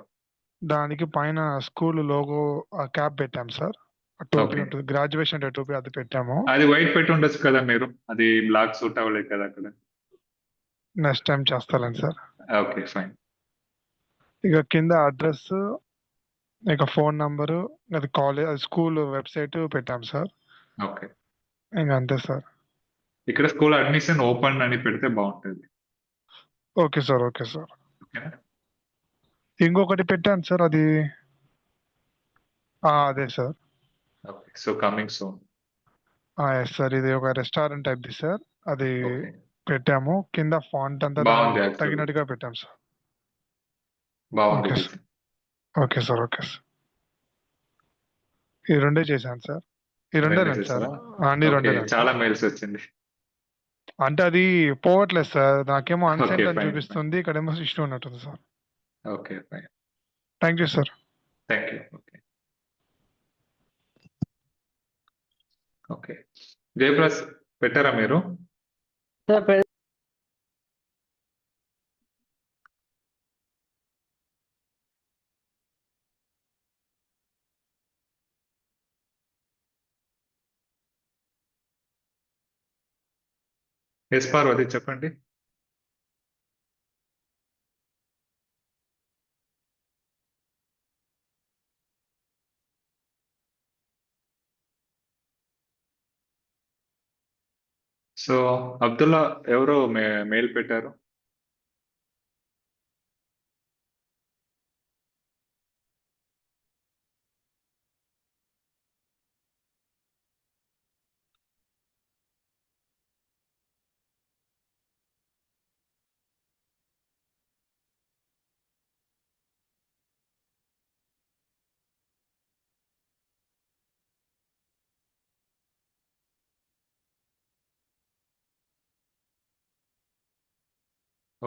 దానికి పైన స్కూల్ లోగో క్యాప్ పెట్టాం సార్. టోపీ Okay. ఉంటుంది, గ్రాడ్యుయేషన్ డే టోపీ, అది పెట్టాము. అది వైట్ పెట్టి ఉండొచ్చు కదా మీరు, అది బ్లాక్ సూట్ అవ్వలేదు కదా అక్కడ. నెక్స్ట్ టైం చేస్తారండి సార్. Okay fine. ఇక కింద అడ్రస్, ఇక ఫోన్ నంబరు, అది కాలేజ్ స్కూల్ వెబ్సైట్ పెట్టాం సార్. ఓకే, ఇంకా అంతే సార్. ఇక్కడ స్కూల్ అడ్మిషన్ ఓపెన్ అని పెడితే బాగుంటుంది. Okay sir, okay sir. ఓకేనా? ఇంకొకటి పెట్టాను సార్, అది అదే sir. Okay, so coming soon. Yes sir, ఇది ఒక రెస్టారెంట్ టైప్ది సార్. అది ఓకే, పెట్టాము. కింద ఫాంట్ అంతా బాగుంది దానికి actually. తగినట్టుగా పెట్టాం సార్. బాగుంది. Okay sir. Okay sir, okay sir. ఈ రెండే చేశాను సార్. ఈ రెండే రెండే సార్. చేశారా? అన్ని ఓకే, రెండే చాలా మెయిల్స్ వచ్చింది. అంటే అది పోవట్లేదు సార్. నాకేమో అన్సెంట్ Okay, అని fine. చూపిస్తుంది, ఇక్కడేమో ఇష్యూ ఉన్నట్టుంది sir. Okay fine. Thank you sir. Thank you. Okay okay, Jayaprakash పెట్టారా మీరు? సార్ ఎస్ పార్వతి చెప్పండి. సో అబ్దుల్లా ఎవరో మెయిల్ పెట్టారు.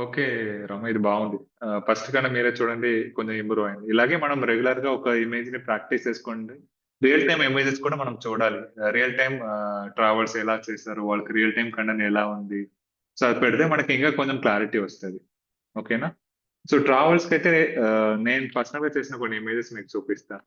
ఓకే రమ, ఇది బాగుంది. ఫస్ట్ కన్నా మీరే చూడండి, కొంచెం ఇంప్రూవ్ అయింది. ఇలాగే మనం రెగ్యులర్ గా ఒక ఇమేజ్ ని ప్రాక్టీస్ చేసుకోండి. రియల్ టైమ్ ఇమేజెస్ కూడా మనం చూడాలి. రియల్ టైమ్ ట్రావెల్స్ ఎలా చేస్తారు, వాళ్ళకి రియల్ టైం కంటెంట్ ఎలా ఉంది. సో అది పెడితే మనకి ఇంకా కొంచెం క్లారిటీ వస్తుంది. ఓకేనా? సో ట్రావెల్స్ కి అయితే నేను పర్సనల్ గా చేసిన కొన్ని ఇమేజెస్ మీకు చూపిస్తాను.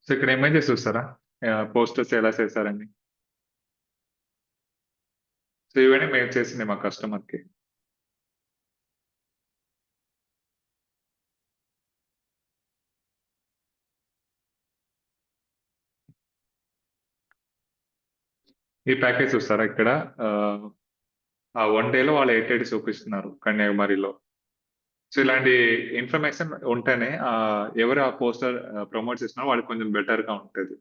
సో ఇక్కడ ఇమేజెస్ చూస్తారా, పోస్టర్స్ ఎలా చేశారని. సో ఇవన్నీ మేము చేసింది మా కస్టమర్ కి. ఈ ప్యాకేజ్ చూస్తారా ఇక్కడ, ఆ 1 డేలో వాళ్ళు 880 చూపిస్తున్నారు కన్యాకుమారిలో. సో ఇలాంటి ఇన్ఫర్మేషన్ ఉంటేనే ఎవరు ఆ పోస్టర్ ప్రమోట్ చేస్తున్నారో వాళ్ళకి కొంచెం బెటర్ గా ఉంటుంది.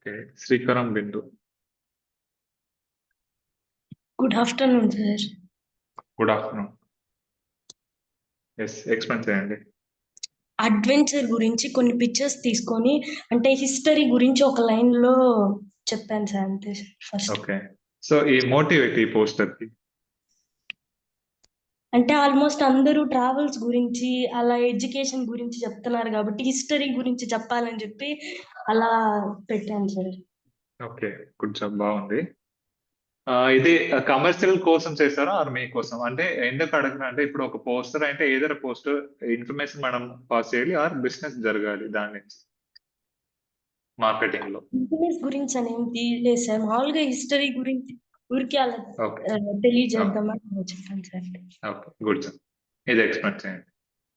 Okay. Srikaram Bindu. Good afternoon sir. Good afternoon. Yes. Explain చేయండి. అడ్వెంచర్ గురించి కొన్ని పిక్చర్స్ తీసుకొని అంటే హిస్టరీ గురించి ఒక లైన్‌లో చెప్పాను సార్ అంతే ఫస్ట్. ఓకే. సో, ఈ మోటివ్ ఏంటి ఈ పోస్టర్‌కి? అంటే ఆల్మోస్ట్ అందరూ ట్రావెల్స్ గురించి, అలా ఎడ్యుకేషన్ గురించి చెప్తున్నారు కాబట్టి హిస్టరీ గురించి చెప్పాలని చెప్పి అలా పెట్టాను సార్. ఓకే. Good job. బాగుంది. ఇది కమర్షియల్ కోసం చేశారా? ఆర్ మీకోసం? అంటే ఎందుకు అడుగుతున్నా అంటే ఇప్పుడు ఒక పోస్టర్ అంటే ఏదైనా పోస్టర్ ఇన్ఫర్మేషన్ మనం పాస్ చేయాలి ఆర్ బిజినెస్ జరగాలి దాని నుంచి. మార్కెటింగ్‌లో. బిజినెస్ గురించి అనేం తీయలేదు సార్. మామూలుగా హిస్టరీ గురించి ఊరికే అలా ఓకే. తెలియజేద్దామని చెప్పాను సార్. ఓకే. Good job. ఇది ఎక్స్‌ప్లెయిన్ చేయండి.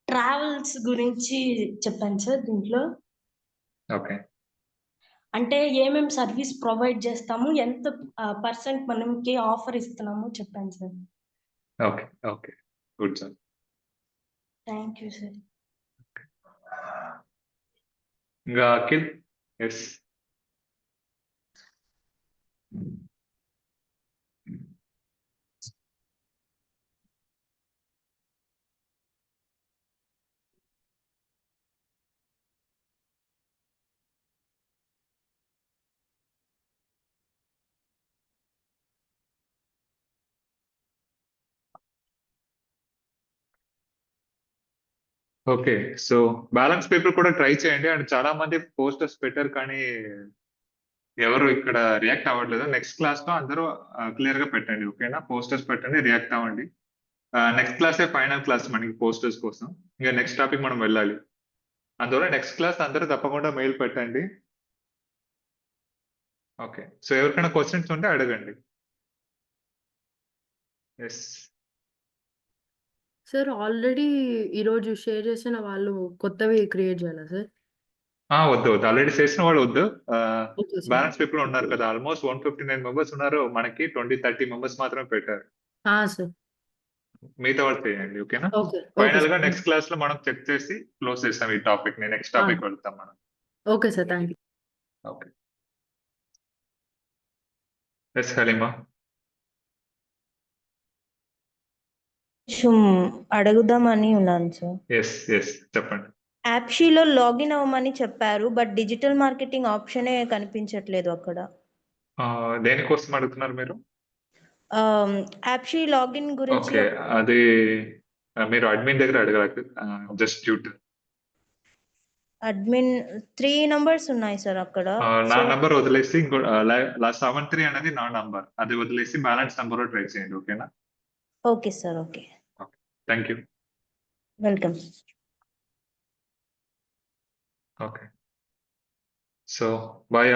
ట్రావెల్స్ గురించి చెప్పాను సార్ దీంట్లో. ఓకే. అంటే ఏమేం సర్వీస్ ప్రొవైడ్ చేస్తాము, ఎంత పర్సెంట్ మనకి ఆఫర్ ఇస్తున్నాము చెప్పాను sir. Okay. Okay. Good job. Thank you sir. ఇంకా Akhil? Yes. Okay. So, balance paper కూడా ట్రై చేయండి. అండ్ చాలా మంది పోస్టర్స్ పెట్టారు కానీ ఎవరు ఇక్కడ రియాక్ట్ అవ్వట్లేదు. నెక్స్ట్ క్లాస్‌లో అందరూ క్లియర్‌గా పెట్టండి. ఓకేనా? పోస్టర్స్ పెట్టండి. రియాక్ట్ అవ్వండి. నెక్స్ట్ క్లాసే ఫైనల్ క్లాస్ మనకి పోస్టర్స్ కోసం. ఇంక నెక్స్ట్ టాపిక్ మనం వెళ్ళాలి. అందువల్ల నెక్స్ట్ క్లాస్ అందరూ తప్పకుండా మెయిల్ పెట్టండి. ఓకే. సో, ఎవరికైనా క్వెషన్స్ ఉంటే అడగండి. యెస్. సార్ ఆల్రెడీ ఈరోజు షేర్ చేసిన వాళ్ళు కొత్తవి క్రియేట్ చేయాలా సార్? వద్దు. వద్దు. ఆల్రెడీ చేసిన వాళ్ళు వద్దు. Okay sir. బ్యాలెన్స్ పేపర్‌లో ఉన్నారు కదా! ఆల్‌మోస్ట్ 159 మెంబర్స్ ఉన్నారు. మనకి 20, 30 మెంబర్స్ మాత్రమే పెట్టారు. సార్. మిగతా వాళ్ళు చేయండి. ఓకేనా? ఓకే. ఓకే ఫైనల్‌గా సార్. నెక్స్ట్ క్లాస్‌లో మనం చెక్ చేసి క్లోజ్ చేస్తాం ఈ టాపిక్‌ని. నెక్స్ట్ టాపిక్ వెళ్తాం మనం. Okay sir. Thank you. Okay. Yes Halima. కొంచెం అడుగుదామని ఉన్నాను సార్. యెస్. యెస్. చెప్పండి. యాప్‌షీలో లాగిన్ అవ్వమని చెప్పారు. బట్ డిజిటల్ మార్కెటింగ్ ఆప్షనే కనిపించట్లేదు అక్కడ. దేనికోసం అడుగుతున్నారు మీరు? యాప్‌షీ లాగిన్ గురించి ఓకే. అది మీరు అడ్మిన్ దగ్గర అడగాలి. Just tutor. అడ్మిన్ 3 నంబర్స్ ఉన్నాయి సార్ అక్కడ. నా సో నంబర్ వదిలేసి ఇంకో లాస్ట్ 73 అనేది నా నంబర్. అది వదిలేసి బ్యాలెన్స్ నంబర్‌లో ట్రై చేయండి. ఓకేనా? Okay sir. Okay. Okay. Thank you. Welcome. Okay. So, bye.